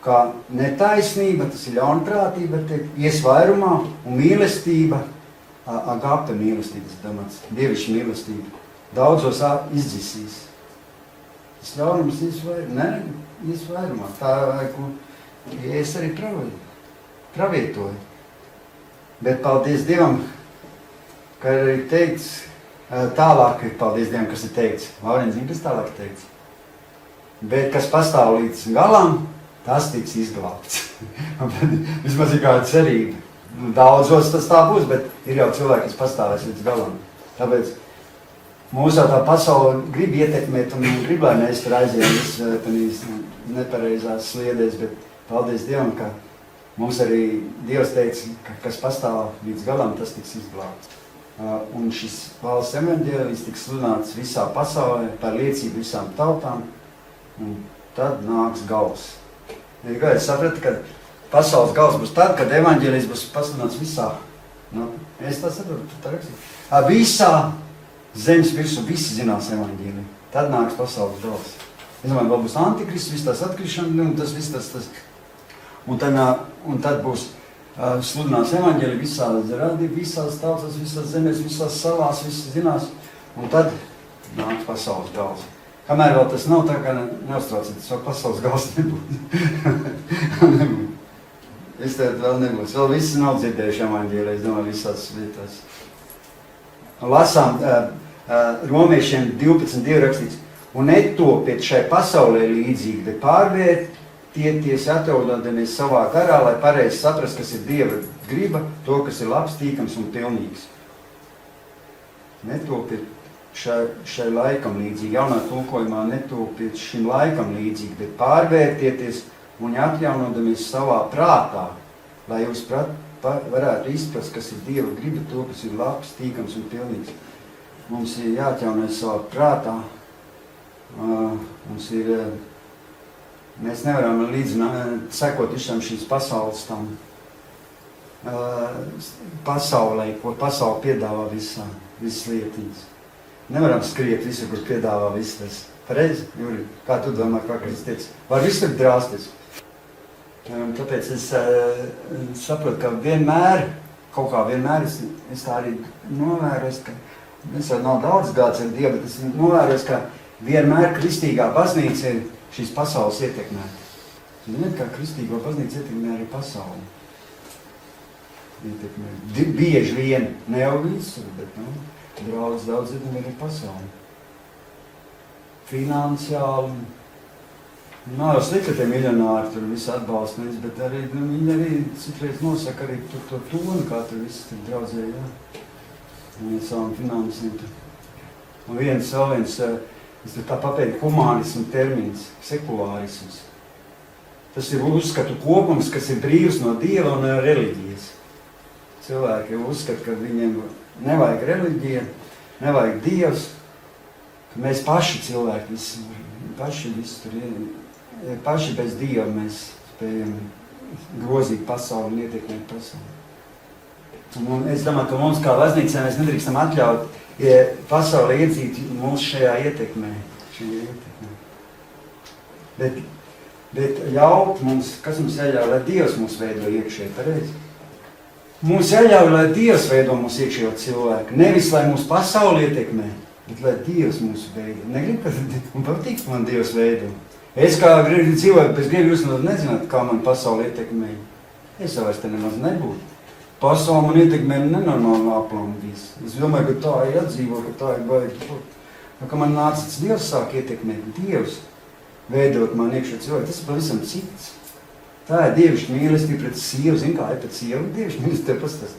ka netaisnība, tas ir ļaunprātība, ies vairumā, un mīlestība, agape mīlestības domāts, dievišķa mīlestība, daudzos izdzisīs. Tas ļaunums ies vairumā, tā ko es arī pravietoju. Bet paldies Dievam, ka ir teikts, tālāk ir paldies Dievam, kas ir teikts. Laurien zina, kas tālāk ir teikts. Bet kas pastāv līdz galam, tas tiks izglābts. Vismaz ir kāda cerība. Daudzos tas tā būs, bet ir jau cilvēki, kas pastāvēs līdz galam. Tāpēc mūsu tā pasaule grib ietekmēt un grib, lai mēs tur aizējām nepareizās sliedēs, bet paldies Dievam, ka mums arī Dievs teica, ka kas pastāv līdz galam, tas tiks izglābts. Un šis valsts evaņģēlijs tiks sludināts visā pasaulē par liecību visām tautām, un tad nāks gals. Ja es sapratu, ka pasaules gals būs tad, kad evaņģēlijs būs pasludināts visā. Es tā saprotu, tā rakstīt. Visā zemes virsū visi zinās evaņģēliju. Tad nāks pasaules gals. Es domāju, vēl būs antikrists, viss tās atkrišana, un tas viss tas. Un tad būs sludinās evaņģēliju visās tautas, visās zemēs, visās salās, visi zinās. Un tad nāks pasaules gals. Kamēr vēl tas nav, tā kā neuztrauciet, tas vēl pasaules gals nebūs. Es tev vēl nebūs. Vēl visi nav dzirdējuši evaņģēliju, es domāju, visās vietās. Lasām Romiešiem 12:2 rakstīts. Un netopiet šai pasaulē līdzīgi, bet pārvērtieties atjaunodamies savā garā, lai pareizi saprast, kas ir Dieva griba, to, kas ir labs, tīkams un pilnīgs. Netopiet šai laikam līdzīgi, jaunā tulkojumā netopiet šim laikam līdzīgi, bet pārvērtieties un atjaunodamies savā prātā, lai jūs varētu izprast, kas ir Dieva griba, to, kas ir labs, tīkams un pilnīgs. Mums ir jāatjaunojas savā prātā. Mēs nevaram līdzi sekot visam šīs pasaules tam pasaulē, ko pasaule piedāvā visas lietiņas. Nevaram skriet visu, kur piedāvā viss tas. Pareizi, Juri, kā tu domā, kā kristietis? Var visu tur drāsties. Tāpēc es saprotu, ka vienmēr es tā arī novēros, ka es jau nav daudz gads ar Dievu, bet es novēros, ka vienmēr kristīgā baznīca ir šīs pasaules ietekmēta. Ziniet, kā kristīgo baznīca ietekmē arī pasauli. Bieži vien, ne jau visur, bet daudz ietekmē arī pasauli. Finansiāli. Nav jau slikti, ka tie miljonāri tur visu atbalsta, bet arī viņi arī citreiz nosaka arī to tonu, kā tur viss tur draudzē, jā. Un savām finansēm tur. Un viens, es tā papēdu humānismu termins, sekulārisms. Tas ir uzskatu kopums, kas ir brīvs no Dieva un reliģijas. Cilvēki uzskata, ka viņiem nevajag reliģija, nevajag Dievs, ka mēs paši cilvēki paši bez Dieva mēs spējam grozīt pasauli un ietekmēt pasauli. Un es domāju, ka mums kā baznīcā mēs nedrīkstam atļaut pasauli iedzīt mūsu šajā ietekmē. Bet ļaut mums, kas mums jāļauj, lai Dievs mūs veido iekšēji, pareizi? Mums jāļauj, lai Dievs veido mūsu iekšējo cilvēku. Nevis, lai mūsu pasauli ietekmē, bet lai Dievs mūsu veido. Negribu, ka patīk man Dievs veido. Es kā dzīvoju pēc Dievu, jūs nezināt, kā man pasauli ietekmē. Es jau vairs te nemaz nebūtu. Pasauli man ietekmē nenormāli aplām visu. Es domāju, ka tā ir jādzīvo, ka tā ir baigi. Ka man nācis Dievs sāk ietekmēt. Dievs veidot man iekšā cilvēku, tas ir pavisam cits. Tā ir dievišķa mīlestība pret sievu. Zini, kā ir pret sievu? Dievišķa mīlestība pastāst.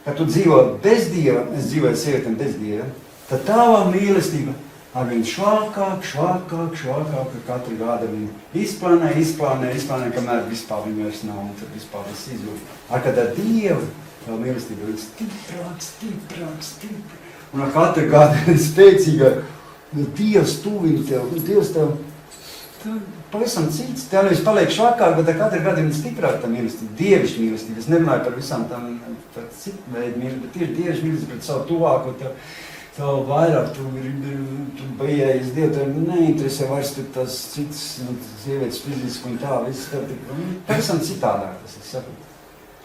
Kad tu dzīvo bez Dieva, es dzīvoju sievietēm bez Dieva, tad tava mīlestība Arvien švākāk, katru gadu viņi izplānē, kamēr vispār viņi vairs nav, un tad vispār viss izjūt. Ar kādā Dieva, vēl mīlestība ir stiprāk. Un ar katru gadu ir spēcīgāk, Dievs tuvina tev, Dievs tev pavisam cits. Tev nevis paliek švākāk, bet ar katru gadu ir stiprāk tā mīlestība, dievišķa mīlestība. Es nerunāju par visām tam, par citu veidu mīlestību, bet tieši dievišķa mīlestība pret savu tuvāko tev vairāk, tu bejējies Dievu, tev neinteresē vairs tas cits, sievietes fiziski un tā, viss tev pavisam citādāk, tas es saprotu.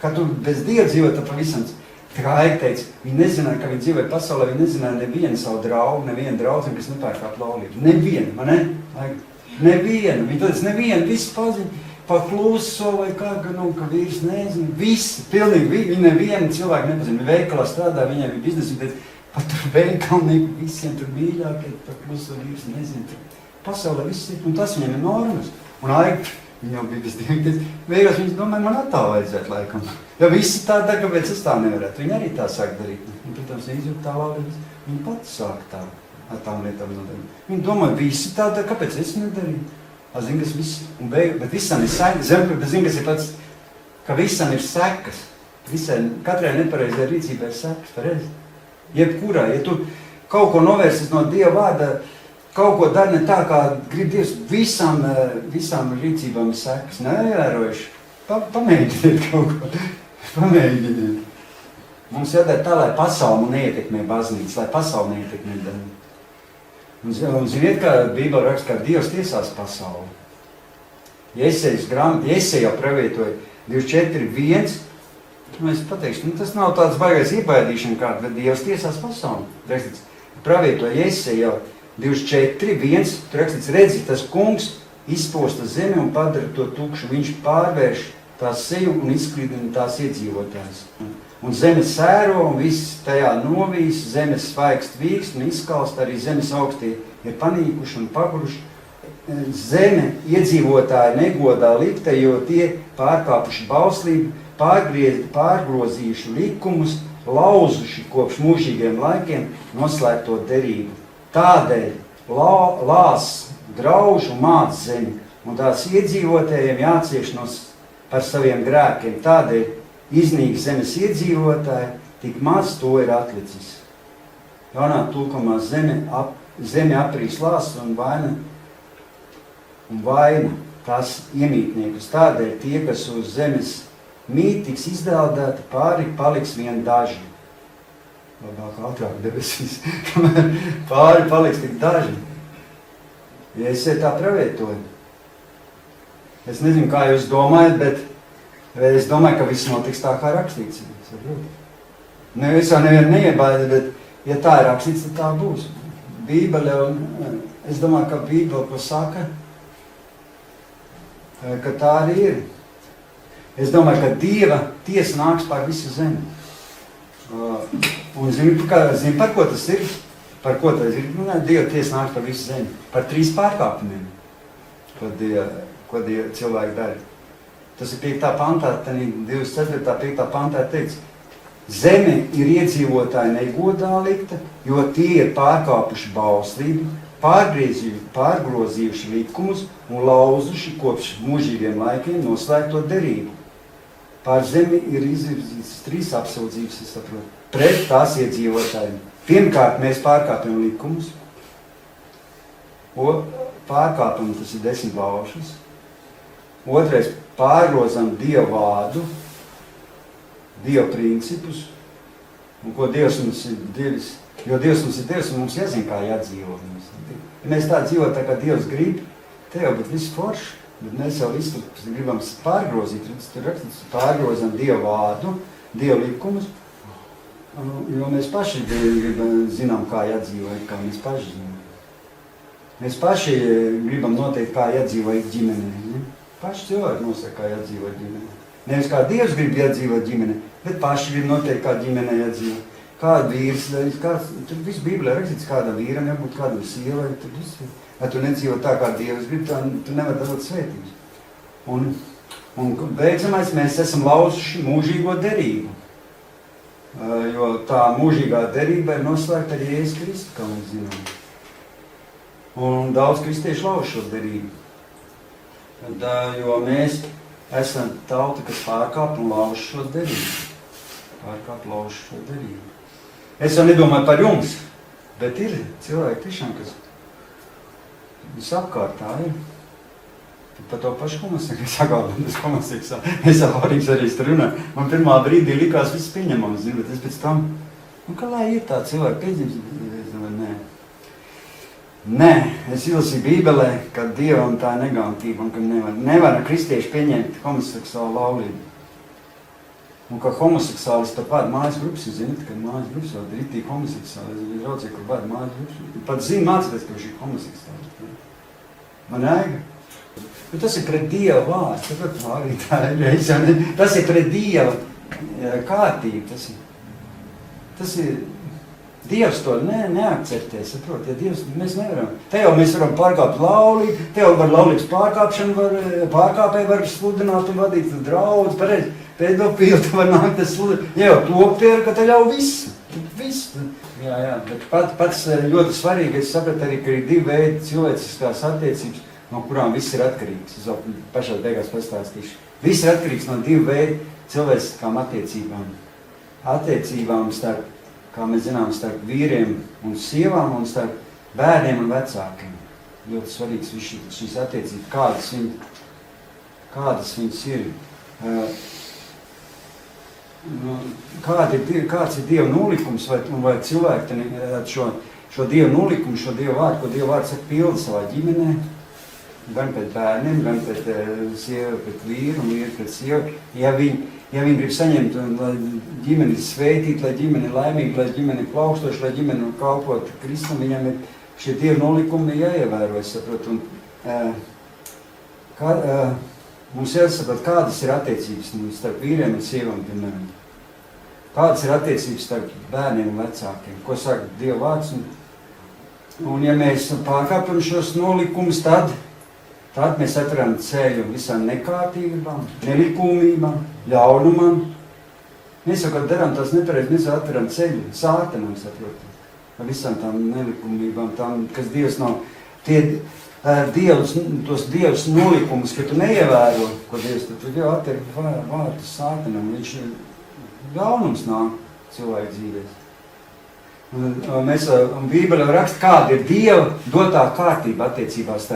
Kad tu bez Dieva dzīvo, tad pavisam citādāk. Tā kā Aika teica, viņi nezināja, ka viņi dzīvoja pasaulē, viņi nezināja nevienu savu draugu, nevienu draudzeni, kas nepērkāp laulību. Nevienu, man ne? Nevienu. Viņi teica, nevienu, visi pazina, pakluso vai kā, ka vīrs nezina. Visi, pilnīgi, viņi nevienu cilvēku nepazina. Viņi veikalā strādā, viņiem bija biznesi, bet pat tur veikalnieki visiem tur mīļākie, pakluso vīrs nezina. Pasaulē viss ir, un tas viņiem ir normas. Un Aika, viņi jau bija bez Dieva, beigās viņas domāja, man tā vajadzētu laikam. Ja visi tā, kāpēc es tā nevarētu? Viņi arī tā sāk darīt. Un, protams, izjūt tā laulības. Viņi pats sāk tā, ar tām lietām nodarīt. Viņi domāja, visi tā, kāpēc es nedarīju? Zin, kas viss, un bet visam ir sekas. Zin, kas ir pats, ka visam ir sekas. Katrai nepareizai rīcībai ir sekas, pareizi. Jebkurā, ja tu kaut ko novērsies no Dieva vārda, kaut ko dari ne tā, kā grib Dievs, visām rīcībām ir sekas. Neievērojuši. Pamēģiniet kaut ko. Pamēģiniet. Mums jādara tā, lai pasauli neietekmē baznīcu, lai pasauli neietekmē daļu. Un ziniet, kā Bībele raksta, ka Dievs tiesās pasauli. Jesejas grāmata, Jeseja jau pravietoja 24:1. Es pateikšu, tas nav tāds baigais iebaidīšana kāda, bet Dievs tiesās pasauli. Rakstīts, pravietoja Jeseja jau 24:1. Tur rakstīts, redzi, tas kungs izposta zemi un padara to tukšu. Viņš pārvērš tās seju un izklīdina tās iedzīvotājs. Un zeme sēro un viss tajā novīs, zemes svaigst vīkst un izkalst, arī zemes augstie ir panīkuši un paguruši. Zeme iedzīvotāji negodā likte, jo tie pārkāpuši bauslību, pārgrozījuši likumus, lauzuši kopš mūžīgiem laikiem noslēgto derību. Tādēļ lās grauž un māc zemi, un tās iedzīvotājiem jācieš par saviem grēkiem. Tādēļ iznīk zemes iedzīvotāji, tik maz to ir atlicis. Jaunā tulkumā zeme aprīs lāsas un vaina tās iemītniekus. Tādēļ tie, kas uz zemes mīt, tiks izdēldēti, pāri paliks vien daži. Labāk ātrāk debesīs, kamēr pāri paliks tik daži. Ja es tā pravietoju. Es nezinu, kā jūs domājat, bet es domāju, ka viss notiks tā, kā rakstīts. Es jau nevienu neiebaida, bet ja tā ir rakstīts, tad tā būs. Bībele, es domāju, ka Bībele, ko saka, ka tā arī ir. Es domāju, ka Dieva tiesa nāks pār visu zemi. Un zini, par ko tas ir? Par ko tas ir? Dieva tiesa nāks pār visu zemi. Par 3 pārkāpumiem, ko Dieva cilvēki dara. Tas ir 5. pantā, 24. 5. pantā teikts, zeme ir iedzīvotāji negodā likta, jo tie ir pārkāpuši bauslību, pārgrozījuši likumus un lauzuši kopš mūžīgiem laikiem noslēgto derību. Pār zemi ir izvirzītas 3 apsūdzības, es saprotu, pret tās iedzīvotājiem. Pirmkārt, mēs pārkāpjam likumus, pārkāpam, tas ir 10 baušas. Otrais, pārgrozam Dieva vārdu, Dieva principus, un ko Dievs mums ir devis, jo Dievs mums ir devis, un mums jāzina, kā jādzīvo. Ja mēs tā dzīvot, tā kā Dievs grib, te jau būtu viss forši, bet mēs jau visu gribam pārgrozīt, tur rakstīts, pārgrozam Dieva vārdu, Dieva likumus, jo mēs paši zinām, kā jādzīvo, kā mēs paši zinām. Mēs paši gribam noteikt, kā jādzīvo ģimenē. Paši cilvēki nosaka, kā jādzīvo ģimenē. Nevis kā Dievs grib jādzīvot ģimene, bet paši grib noteikt, kā ģimenē jādzīvo. Kāda vīrs, tur viss Bībelē rakstīts, kāda vīram jābūt, kādam sievai, tur viss. Ja tu nedzīvo tā, kā Dievs grib, tu nevar darot svētības. Un beidzamais, mēs esam lauzuši mūžīgo derību. Jo tā mūžīgā derība ir noslēgta ar Jēzus Kristu, kā mēs zinām. Un daudz kristiešu lauž šo derību. Jo mēs esam tauta, kas pārkāp un lauž šo derību. Es jau nedomāju par jums, bet ir cilvēki tiešām, kas visapkārt tā ir. Par to pašu homoseksuālu. Es Hārīgs arī runāju. Man pirmā brīdī likās viss pieņemams, bet es pēc tam, kā lai ir tā cilvēka pieņems? Nē, es izlasīju Bībelē, ka Dievam tā ir negatīva un ka nevar kristieši pieņemt homoseksuālu laulību. Un ka homoseksuālis pat vada mājas grupas, jūs zināt, ka mājas grupas vēl ritīgi homoseksuāli. Es raudzēju, ka vada mājas grupas. Pat zinu mācīties, ka viņš ir homoseksuālis. Man ēga. Bet tas ir pret Dieva vārds. Tas ir pret Dieva kārtību. Tas ir Dievs to neakceptē, saprot. Ja Dievs, mēs nevaram. Te jau mēs varam pārkāpt laulību, te jau var laulības pārkāpšanu, pārkāpēji var sludināt un vadīt draudz, pareizi. Pedofīli te var nākt, tas sludināt. Ja jau to pieru, ka te ļauj visu. Jā, bet pats ļoti svarīgi, es sapratu arī, ka ir divi veidi cilvēciskās attiecības, no kurām viss ir atkarīgs. Es vēl pašā beigās pastāstīšu. Viss ir atkarīgs no divu veidu cilvēciskām attiecībām. Attiecībām starp, kā mēs zinām, starp vīriem un sievām un starp bērniem un vecākiem. Ļoti svarīgs šīs attiecības, kādas viņas ir. Kāds ir Dieva nolikums, vai cilvēki šo Dieva nolikumu, šo Dieva vārdu, ko Dieva vārds saka, pilda savā ģimenē, gan pret bērniem, gan pret sievu, pret vīru un vīru pret sievu. Ja viņi grib saņemt, lai ģimeni svētīt, lai ģimeni laimīgi, lai ģimeni plaukstoši, lai ģimeni kalpot Kristum, viņam ir šie Dieva nolikumi jāievēro, es saprotu. Mums jāsaprot, kādas ir attiecības starp vīriem un sievām, piemēram. Kādas ir attiecības starp bērniem un vecākiem, ko saka Dieva vārds. Un ja mēs pārkāpjam šos nolikumus, tad mēs atveram ceļu visām nekārtībām, nelikumībām, ļaunumam. Mēs jau, kad darām tās nepareizi, mēs atveram ceļu sātanam, saprotam. Ar visām tām nelikumībām, tām, kas Dievs nav. Tos Dievs nolikumus, ka tu neievēro, ko Dievs, tad tu jau atver vārtus sātanam. Viņš ļaunums nāk cilvēku dzīvēs. Un Bībelē raksta, kāda ir Dieva dotā kārtība attiecībās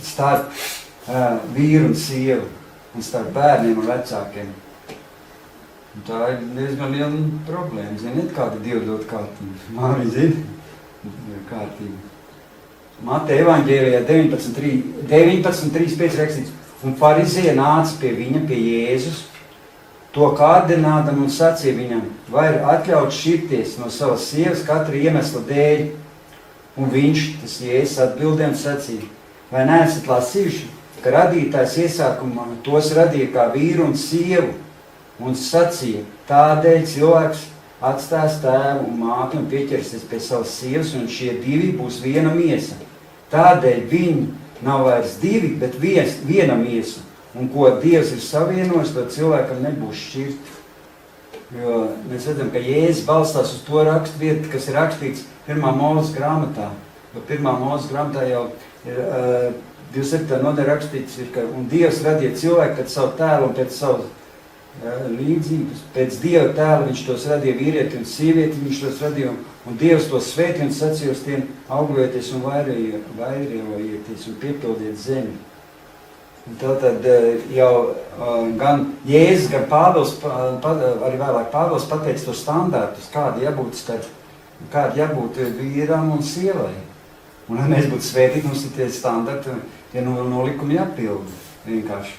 starp vīru un sievu un starp bērniem un vecākiem. Un tā ir diezgan liela problēma. Ziniet, kāda ir Dieva dota kārtība? Māri zina kārtība. Mateja evaņģēlijā 19.3.5 rakstīts, un farizēji nāca pie viņa, pie Jēzus, to kārdinādam un sacīja viņam, vai ir atļauts šķirties no savas sievas katra iemesla dēļ. Un viņš, tas Jēzus atbildēm sacīja, vai neesat lasījuši, ka radītājs iesākumā tos radīja kā vīru un sievu, un sacīja, tādēļ cilvēks atstās tēvu un māti un pieķersies pie savas sievas, un šie divi būs viena miesa. Tādēļ viņi nav vairs divi, bet viena miesa. Un ko Dievs ir savienojis, to cilvēkam nebūs šķirt. Jo mēs redzam, ka Jēzus balstās uz to rakstvietu, kas ir rakstīts 1. Mūzes grāmatā. Jo 1. Mūzes grāmatā jau ir 27. nodaļā rakstīts, ka un Dievs radīja cilvēku pēc savu tēlu un pēc savu līdzības. Pēc Dieva tēla viņš tos radīja vīrieti un sievieti, viņš tos radīja, un Dievs tos svētīja un sacīja uz tiem augļojieties un vairojieties un piepildiet zemi. Tātad jau gan Jēzus, gan Pāvils, arī vēlāk Pāvils pateica tos standārtus, kādi jābūt vīram un sievai. Un lai mēs būtu svētīti, mums ir tie standarti, tie nolikumi jāpilda vienkārši.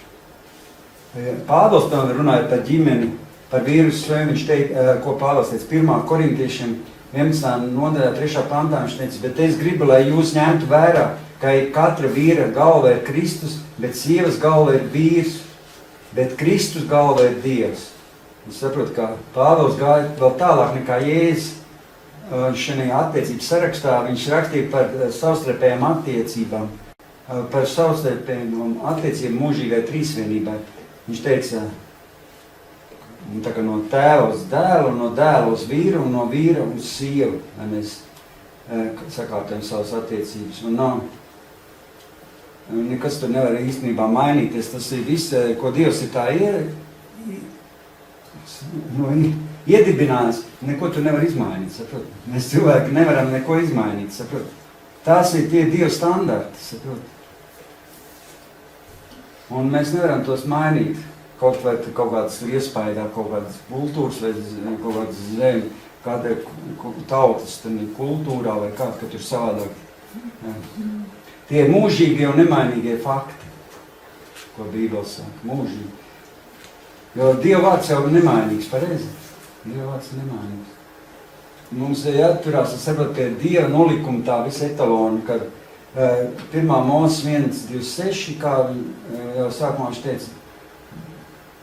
Pāvils tam runāja par ģimeni, par vīru svēm, viņš teica, ko Pāvils teica 1. Korintiešiem 11. nodaļā 3. pantā, viņš teica, bet es gribu, lai jūs ņemtu vērā, ka katra vīra galva ir Kristus, bet sievas galva ir vīrs, bet Kristus galva ir Dievs. Es saprotu, ka Pāvils gāja vēl tālāk nekā Jēzus. Šajā attiecības sarakstā viņš rakstīja par savstarpējām attiecībām, par savstarpējām attiecībām mūžīgai trīsvienībai. Viņš teica, tā kā no tēva uz dēlu, no dēla uz vīru un no vīra uz sievu, lai mēs sakārtojam savas attiecības. Un nekas tur nevar īstenībā mainīties. Tas ir viss, ko Dievs ir tā iedibinājis, neko tu nevar izmainīt, saprot? Mēs cilvēki nevaram neko izmainīt, saprot? Tās ir tie Dieva standarti, saprot? Un mēs nevaram tos mainīt. Kaut vai kaut kādas iespaidā, kaut kādas kultūras vai kaut kādas zemi, kāda tautas kultūrā vai kā, ka tur savādāk. Ja. Tie ir mūžīgie un nemainīgie fakti, ko Bībele saka, mūžīgi. Jo Dieva vārds jau nemainīgs, pareizi? Dieva vārds nemainīgs. Mums ir jāatturās, saprot, pie Dieva nolikuma tā visa etalona, kad 1. Mūzes 1:26, kā jau sākumā viņš teica,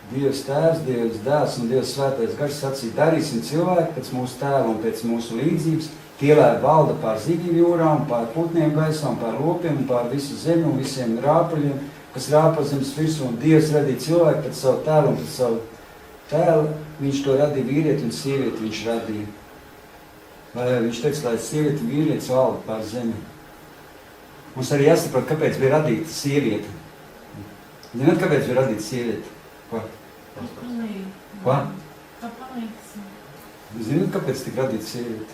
Dievs Tēvs, Dievs Dēls un Dievs Svētais Gars sacīja, darīsim cilvēku pēc mūsu tēva un pēc mūsu līdzības, tie lai valda pār zivīm jūrām, pār putniem gaisām, pār lopiem un pār visu zemi un visiem rāpuļiem, kas rāpa zemes virsū, un Dievs radīja cilvēku pēc savu tēlu un pēc savu tēlu, viņš to radīja vīrieti un sievieti viņš radīja. Lai viņš teica, lai sievieti un vīrietis valda pār zemi. Mums arī jāsaprot, kāpēc bija radīta sieviete. Zināt, kāpēc bija radīta sieviete? Ko? Ko? Zināt, kāpēc tika radīta sieviete?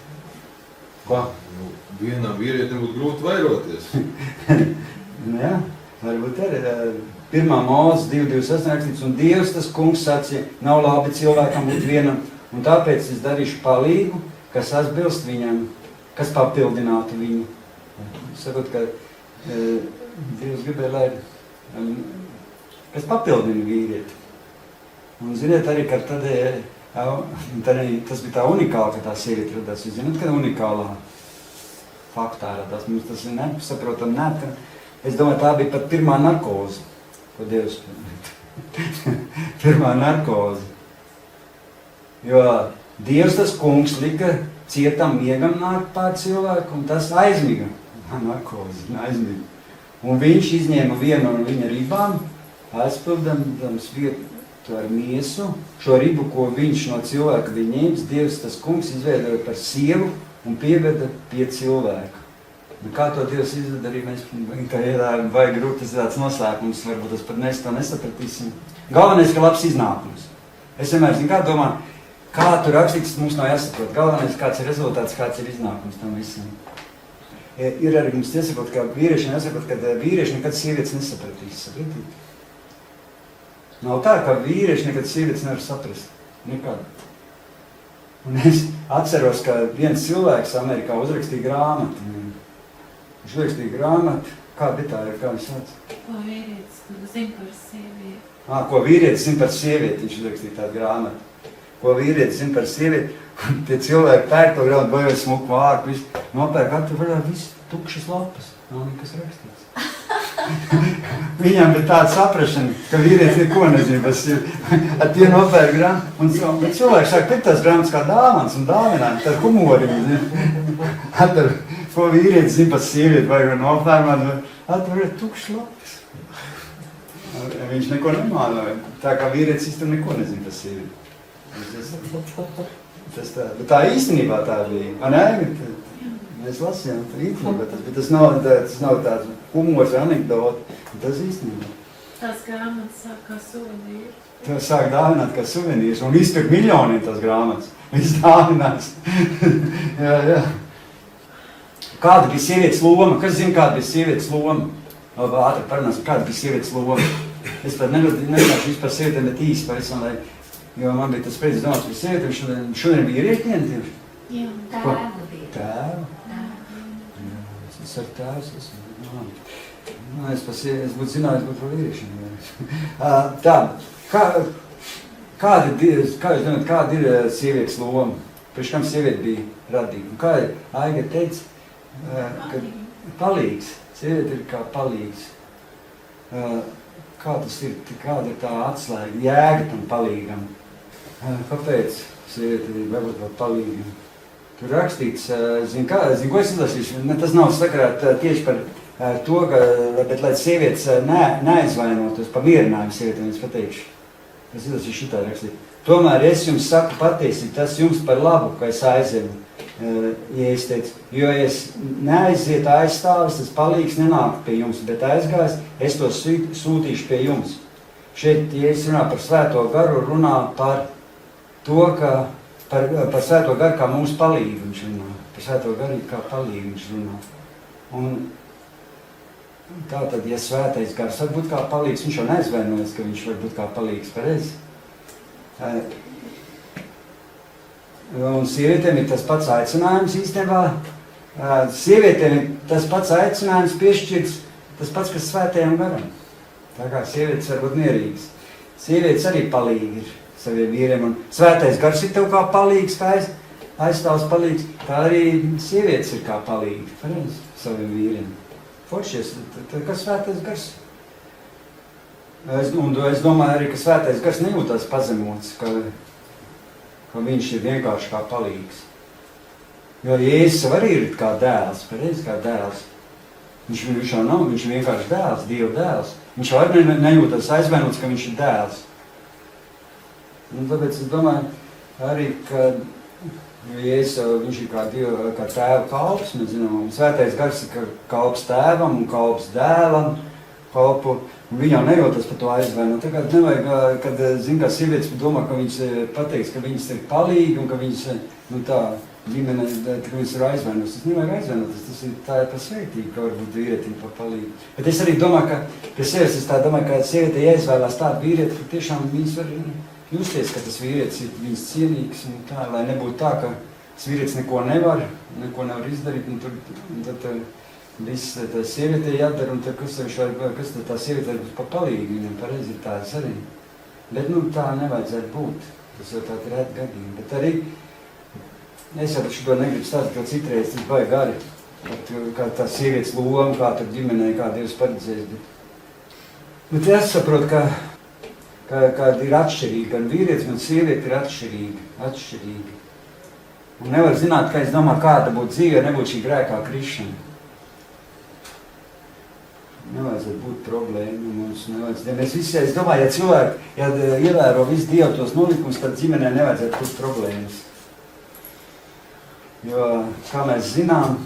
Ko? Nu, vienam vīrietim būtu grūti vairoties. Jā, varbūt arī. 1. Mūzes 2:28 rakstīts, un Dievs tas kungs sacīja, nav labi cilvēkam būt vienam, un tāpēc es darīšu palīgu, kas atbilst viņam, kas papildinātu viņu. Sakot, ka Dievs gribēja, lai kas papildina vīrieti. Un ziniet arī, ka tad tas bija tā unikāla, ka tā sieviete radās. Jūs zināt, ka unikālā faktā radās. Mums tas ir nesaprotam, es domāju, tā bija pat pirmā narkoze, ko Dievs pirmā narkoze. Jo Dievs tas kungs lika cietam miegam nākt pār cilvēku, un tas aizmiga. Narkoze, aizmiga. Un viņš izņēma vienu no viņa ribām, aizpildams vietu ar miesu. Šo ribu, ko viņš no cilvēka bija ņēmis, Dievs tas kungs izveidoja par sievu un pieveda pie cilvēka. Kā to Dievs izdarīja, mēs tā iedājam, vai grūti tas tāds noslēpums, varbūt tas pat mēs to nesapratīsim. Galvenais, ka labs iznākums. Es vienmēr zinu, kā domā, kā tur rakstīts, mums nav jāsaprot. Galvenais, kāds ir rezultāts, kāds ir iznākums tam visam. Ir arī mums jāsaprot, ka vīrieši nesaprot, ka vīrieši nekad sievietes nesapratīs. Sapratīt? Nav tā, ka vīrieši nekad sievietes nevar saprast. Nekad. Un es atceros, ka viens cilvēks Amerikā uzrakstīja grāmatu. Viņš uzrakstīja grāmatu. Kā bija tā, kā viņš sauc? Ko vīrietis zina par sievieti. Ko vīrietis zina par sievieti, viņš uzrakstīja tādu grāmatu. Ko vīrietis zina par sievieti. Un tie cilvēki pērk to grāmatu, vai smuku vārku, visu nopērk, katru varētu visu tukšas lapas. Nav nekas rakstīts. Viņam bija tāda saprašana, ka vīrietis neko nezina par sievieti. Ar tie nopērk grāmatu. Un cilvēki sāk pirkt tās grāmatas kā dāvans un dāvināt, tā humorim. Atver, ko vīrietis zina par sievieti, vai nopērk, atver tukšas lapas. Viņš neko nemānoja. Tā kā vīrietis īsti neko nezina par sievieti. Tā īstenībā tā bija. Mēs lasījām tā īstenībā, bet tas nav tāds humors, anekdoti. Tas īstenībā. Tās grāmatas sāk kā suvenīri. Tas sāk dāvināt kā suvenīrs un izpirk miljoniem tās grāmatas. Viss dāvinās. jā. Kāda bija sievietes loma? Kas zina, kāda bija sievietes loma? Ātri parunāsim, kāda bija sievietes loma? Es pat nerunāšu vispār sievietēm, bet īsti pavisam, jo man bija tas pēc domāts par sievietēm, šodien bija riektien tieši. Jā, tēva bija. Tēva? Es ar tēvs esmu. Es būtu zinājis, būtu par vīriešiem. Tā, kāda ir sievietes loma? Priekš kam sieviete bija radīta? Kā Aiga teica, ka palīgs. Sieviete ir kā palīgs. Kā tas ir, kāda ir tā atslēga, jēga tam palīgam? Kāpēc sieviete ir varbūt vēl palīgam? Tur rakstīts, zinu, ko es izlasīšu, tas nav sakarāt tieši par to, bet lai sievietes neaizvainotos, pamierinājumu sievietēm, es pateikšu. Es izlasīšu šitā rakstīt. Tomēr es jums saku patiesību, tas jums par labu, ka es aizemu. Jēzus teica, jo es neaiziet aizstāvis, tas palīgs nenāk pie jums, bet aizgājis, es to sūtīšu pie jums. Šeit Jēzus runā par svēto garu, runā par to, ka par svēto garu kā mūsu palīgu viņš runā. Par svēto garu kā palīgu viņš runā. Un tātad, ja svētais gars var būt kā palīgs, viņš jau neaizvainojas, ka viņš var būt kā palīgs, pareizi. Un sievietēm ir tas pats aicinājums īstenībā. Sievietēm ir tas pats aicinājums piešķirts, tas pats, kas svētajam garam. Tā kā sievietes var būt mierīgas. Sievietes arī palīgi ir saviem vīriem, un svētais gars ir tev kā palīgs, kā aizstāvs palīgs, tā arī sievietes ir kā palīgi, pareizi, saviem vīriem. Foršies, kas svētais gars? Es domāju arī, ka svētais gars nejūtās pazemots, ka viņš ir vienkārši kā palīgs. Jo Jēzus arī ir kā dēls, pareizi kā dēls. Viņš jau nav, viņš ir vienkārši dēls, Dieva dēls. Viņš jau arī nejūtas aizvainots, ka viņš ir dēls. Un tāpēc es domāju arī, ka Jēzus, viņš ir kā tēva kalps, mēs zinām, un svētais gars ir kalps tēvam un kalps dēlam, kalpu, un viņi jau nejūtas par to aizvainot. Tagad nevajag, kad, zin, kā sievietes domā, ka viņas pateiks, ka viņas ir palīgi un ka viņas, ģimene, ka viņas ir aizvainotas. Tas nevajag aizvainotas, tā ir par sveitību, ka varbūt vīrietim par palīgi. Bet es arī domāju, ka pie sievietes es tā domāju, ka sievietē jāizvēlās tādu vīrieti, ka tiešām viņas var justies, ka tas vīrietis ir viņas cienīgs un tā, lai nebūtu tā, ka tas vīrietis neko nevar izdarīt, un tad viss tā sievietē jādara, un tad kas tad tā sievietē būs pa palīgi viņam, pareizi ir tāds arī. Bet, tā nevajadzētu būt. Tas jau tā ir rēta gadījumi. Bet arī, es jau šo negribu stāstīt, ka citreiz tas baigi gari, kā tā sievietes loma, kā tur ģimenei, kā Dievs paredzējis. Bet es saprotu, ka ir atšķirīgi, gan vīrietis, gan sieviete ir atšķirīgi. Un nevar zināt, ka es domāju, kāda būtu dzīve, ja nebūtu šī grēkā krišana. Nevajadzētu būt problēma mums, nevajadzētu. Mēs visi, es domāju, ja cilvēki, ievēro visu Dievu tos nolikumus, tad ģimenē nevajadzētu būt problēmas. Jo, kā mēs zinām,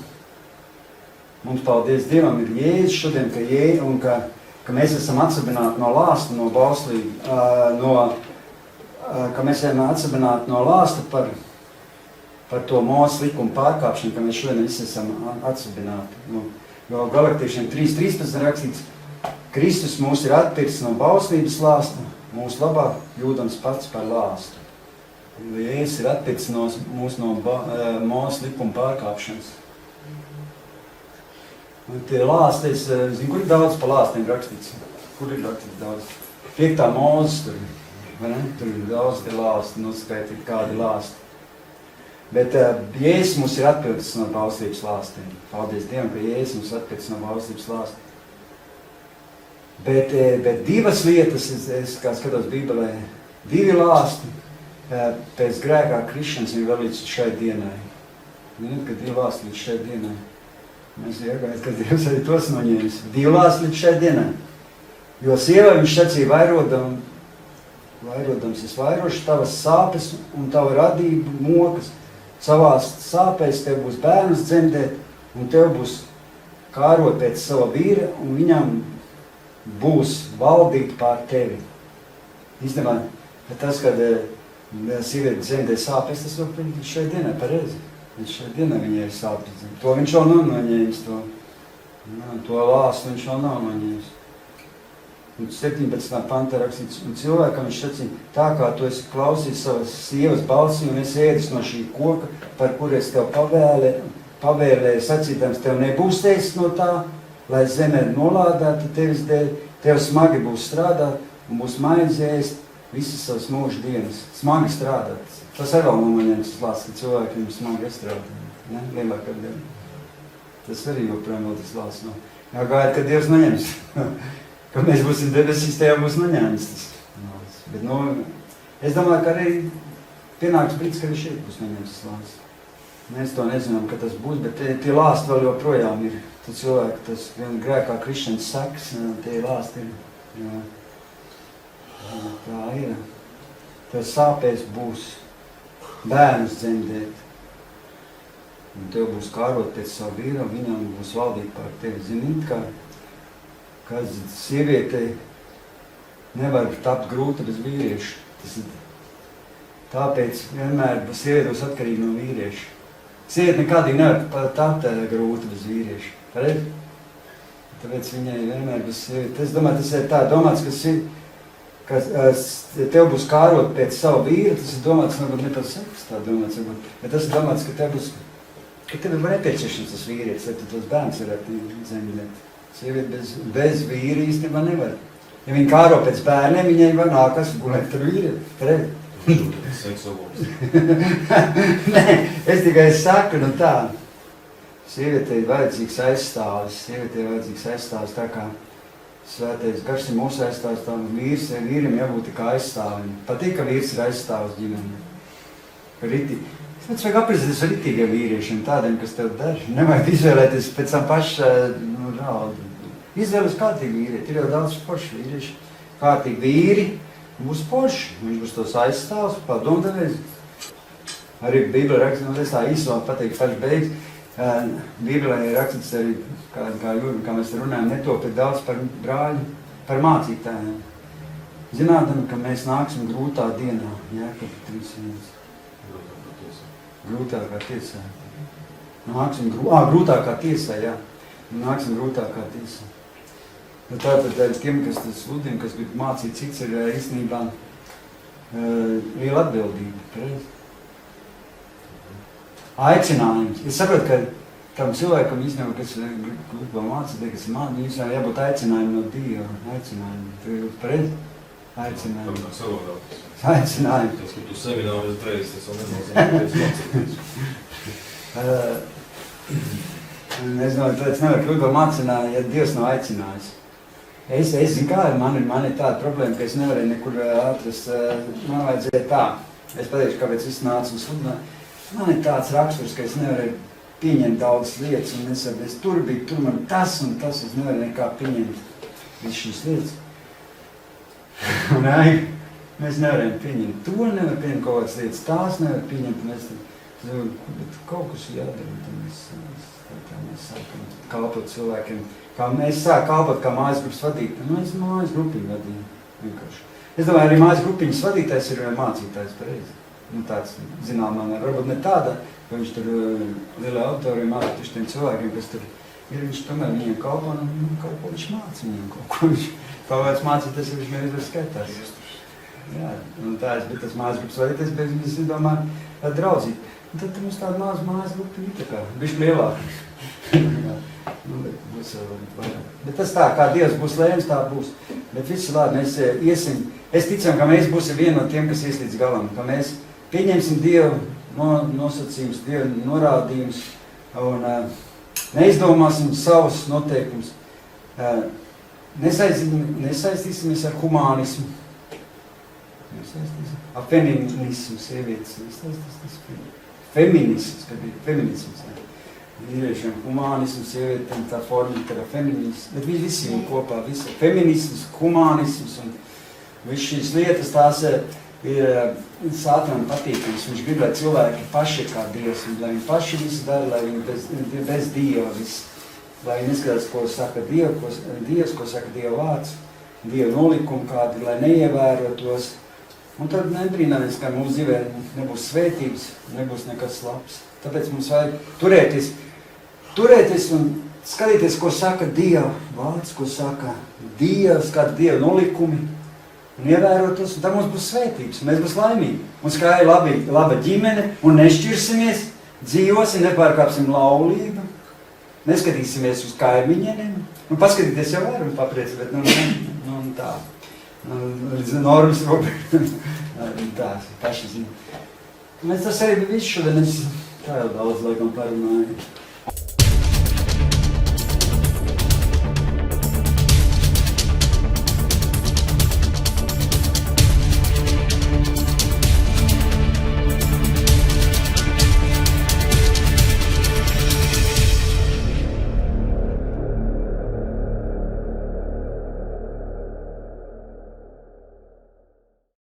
mums, paldies Dievam, ir Jēzus šodien, ka mēs esam atsabināti no lāsta, no bauslība, ka mēs esam atsabināti no lāsta par to Mūzes likumu pārkāpšanu, ka mēs šodien visi esam atsabināti. Jo Galatiešiem 3.13 rakstīts, Kristus mūs ir atpircis no bauslības lāsta, mūsu labā jūdams pats par lāstu. Jēzus ir atpircis mūs no Mūzes likuma pārkāpšanas. Un tie lāsti, es zinu, kur ir daudz pa lāstiem rakstīts? Kur ir rakstīts daudz? 5. Mūzes tur, vai ne? Tur ir daudz tie lāsti, noskaitīt kādi lāsti. Bet Jēzus mums ir atpircis no bauslības lāstiem. Paldies Dievam, ka Jēzus mums atpircis no bauslības lāstiem. Bet divas lietas, es kā skatos Bībelē, 2 lāsti pēc grēkā krišanas ir vēl līdz šai dienai. Zināt, ka 2 lāsti līdz šai dienai. Mēs iegājām, ka Dievs arī tos noņēmis. 2 lāsti līdz šai dienai. Jo sievai viņš sacīja vairodams, es vairošu tavas sāpes un tavu radību mokas. Savās sāpēs tev būs bērnus dzemdēt, un tev būs kārot pēc sava vīra, un viņam būs valdīt pār tevi. Īstenībā, tas, kad sieviete dzemdē sāpes, tas jau līdz šai dienai pareizi. Līdz šai dienai viņai ir sāpes. To viņš jau nav noņēmis, to lāstu viņš jau nav noņēmis. Un 17. pantā rakstīts, un cilvēkam viņš sacīja, tā kā tu esi klausījis savas sievas balsī un esi ēdis no šī koka, par kur es tev pavēlēju sacītams, tev nebūs ēst no tā, lai zemē nolādētu tevis dēļ, tev smagi būs strādāt un būs maize ēst visas savas mūža dienas. Smagi strādāt. Tas arī vēl nomaņēmis tas lāsts, ka cilvēkiem smagi strādāt. Ne? Lielākā diena. Tas arī joprojām vēl tas lāsts nav. Jāgājiet, ka Dievs noņems. Kad mēs būsim debesīs, tajā būs noņēmis tas. Bet, es domāju, ka arī pienāks brīdis, ka arī šeit būs noņēmis tas lāsts. Mēs to nezinām, ka tas būs, bet tie lāsti vēl joprojām ir. Tad cilvēki, tas vien grēkā krišanas seks, tie lāsti ir. Jā. Tā ir. Tas sāpēs būs bērnus dzemdēt. un tev būs kārot pēc savu vīru, un viņam būs valdīt pār tevi. Zinīt, ka sievietei nevar tapt grūta bez vīrieša. Tas ir tāpēc vienmēr sieviete būs atkarīga no vīrieša. Sieviete nekādīgi nevar tapt grūta bez vīrieša. Pareizi? Tāpēc viņai vienmēr būs sieviete. Es domāju, tas ir tā domāts, ka tev būs kārot pēc savu vīru. Tas ir domāts, varbūt ne par seksu tā domāts, bet tas ir domāts, ka tev ir nepieciešams tas vīrietis, lai tu tos bērns varētu zemļēt. Sieviete bez vīri īstenībā nevar. Ja viņa kāro pēc bērniem, viņai var nākas gulēt ar vīrieti. Pareizi? Seksuāls. Nē, es tikai saku, nu tā. Sievietei ir vajadzīgs aizstāvis. Sievietei ir vajadzīgs aizstāvis tā kā svētais gars ir mūsu aizstāvis, tā vīrim jābūt kā aizstāvim. Patīk, ka vīrs ir aizstāvis ģimeni. Vajag aprizēties ar ritīgiem vīriešiem, tādiem, kas tev dar. Nevajag izvēlēties pēc tam paša raudu. Izvēles kārtīgi vīrieti. Ir jau daudz forši vīrieši. Kārtīgi vīri būs forši. Viņš būs tos aizstāvs, padomdevējs. Arī Bībelē rakstīts, es tā īsumā pateiktu paši beigas. Bībelē ir rakstīts arī, kā mēs runājam, netopiet daudz par brāļu, par mācītājiem. Zinādami, ka mēs nāksim grūtā dienā. Jākab 3.1. Grūtākā tiesā. Nāksim grūtākā tiesā, jā. Nāksim grūtākā tiesā. Tātad tiem, kas tas sludina, kas grib mācīt cits, ir īstenībā liela atbildība. Aicinājums. Es saprotu, ka tam cilvēkam īstenībā, kas grib vēl mācīt, kas ir mācīt, viņam jābūt aicinājumu no Dieva. Aicinājumu. Tu ir pareizi? Aicinājumu. Tā savādāk. Aicinājumu. Tas, ka tu semināri reiz, tas vēl nenozīmē, Es domāju, tāpēc nevar kļūt vēl mācināt, ja Dievs nav aicinājis. Es zinu, kā man ir tāda problēma, ka es nevarēju nekur atrast, man vajadzēja tā. Es pateikšu, kāpēc viss nāca un sludināju. Man ir tāds raksturs, ka es nevarēju pieņemt daudzas lietas, un es tur biju, tur man tas un tas, es nevarēju nekā pieņemt visu šīs lietas. Un mēs nevarējām pieņemt to, nevar pieņemt kaut kādas lietas, tās nevar pieņemt, bet kaut kas jādara, tad mēs sākam kalpot cilvēkiem. Kā mēs sākam kalpot kā mājas grupas vadītāji. Mēs mājas grupiņu vadījām vienkārši. Es domāju, arī mājas grupiņas vadītājs ir mācītājs pareizi. Tāds, zināmā, varbūt ne tāda, ka viņš tur lielā auditorija māca tieši tiem cilvēkiem, kas tur ir, viņš tomēr viņiem kalpo, un kaut ko viņš māca viņiem, kaut ko viņš kāds mācīties, ja viņš nevienmēr skaitās. Jā, un tā es biju tas mājas grupas vadītājs, bet es domāju, draudzīgi. Un tad mums tāda maza mājas grupiņa tā kā, bišķi lielāka. Būs vairāk. Bet tas tā, kā Dievs būs lēms, tā būs. Bet viss labi, mēs iesim. Es ticam, ka mēs būsim vieni no tiem, kas ies līdz galam. Ka mēs pieņemsim Dievu nosacījumus, Dievu norādījumus un neizdomāsim savus noteikumus. Nesaistīsimies ar humānismu. Ar feminismu, sievietes. Feminisms, kad ir feminisms. Vīriešiem humānisms, sievietēm tā forma, tā kā feminisms. Bet visi ir kopā, visi. Feminisms, humānisms un viss šīs lietas, tās ir Sātanam patīkams. Viņš grib, lai cilvēki paši ir kā Dievs, lai viņi paši visu dara, lai viņi bez Dieva visu. Lai viņi neskatās, ko saka Dievs, ko saka Dieva vārds, Dieva nolikumi kādi, lai neievērotos. Un tad nebrīnamies, ka mūsu dzīvē nebūs svētības, nebūs nekas labs. Tāpēc mums vajag turēties un skatīties, ko saka Dieva vārds, ko saka Dievs, kāda Dieva nolikumi, un ievērot tos, un tad mums būs svētības, un mēs būs laimīgi. Mums kā ir laba ģimene, un nešķirsimies, dzīvosim, nepārkāpsim laulību, neskatīsimies uz kaimiņiem, un paskatīties jau var un papriec, bet tā. Līdz normas tās paši zina. Mēs tas arī visu šodien, tā jau daudz laikam parunāju.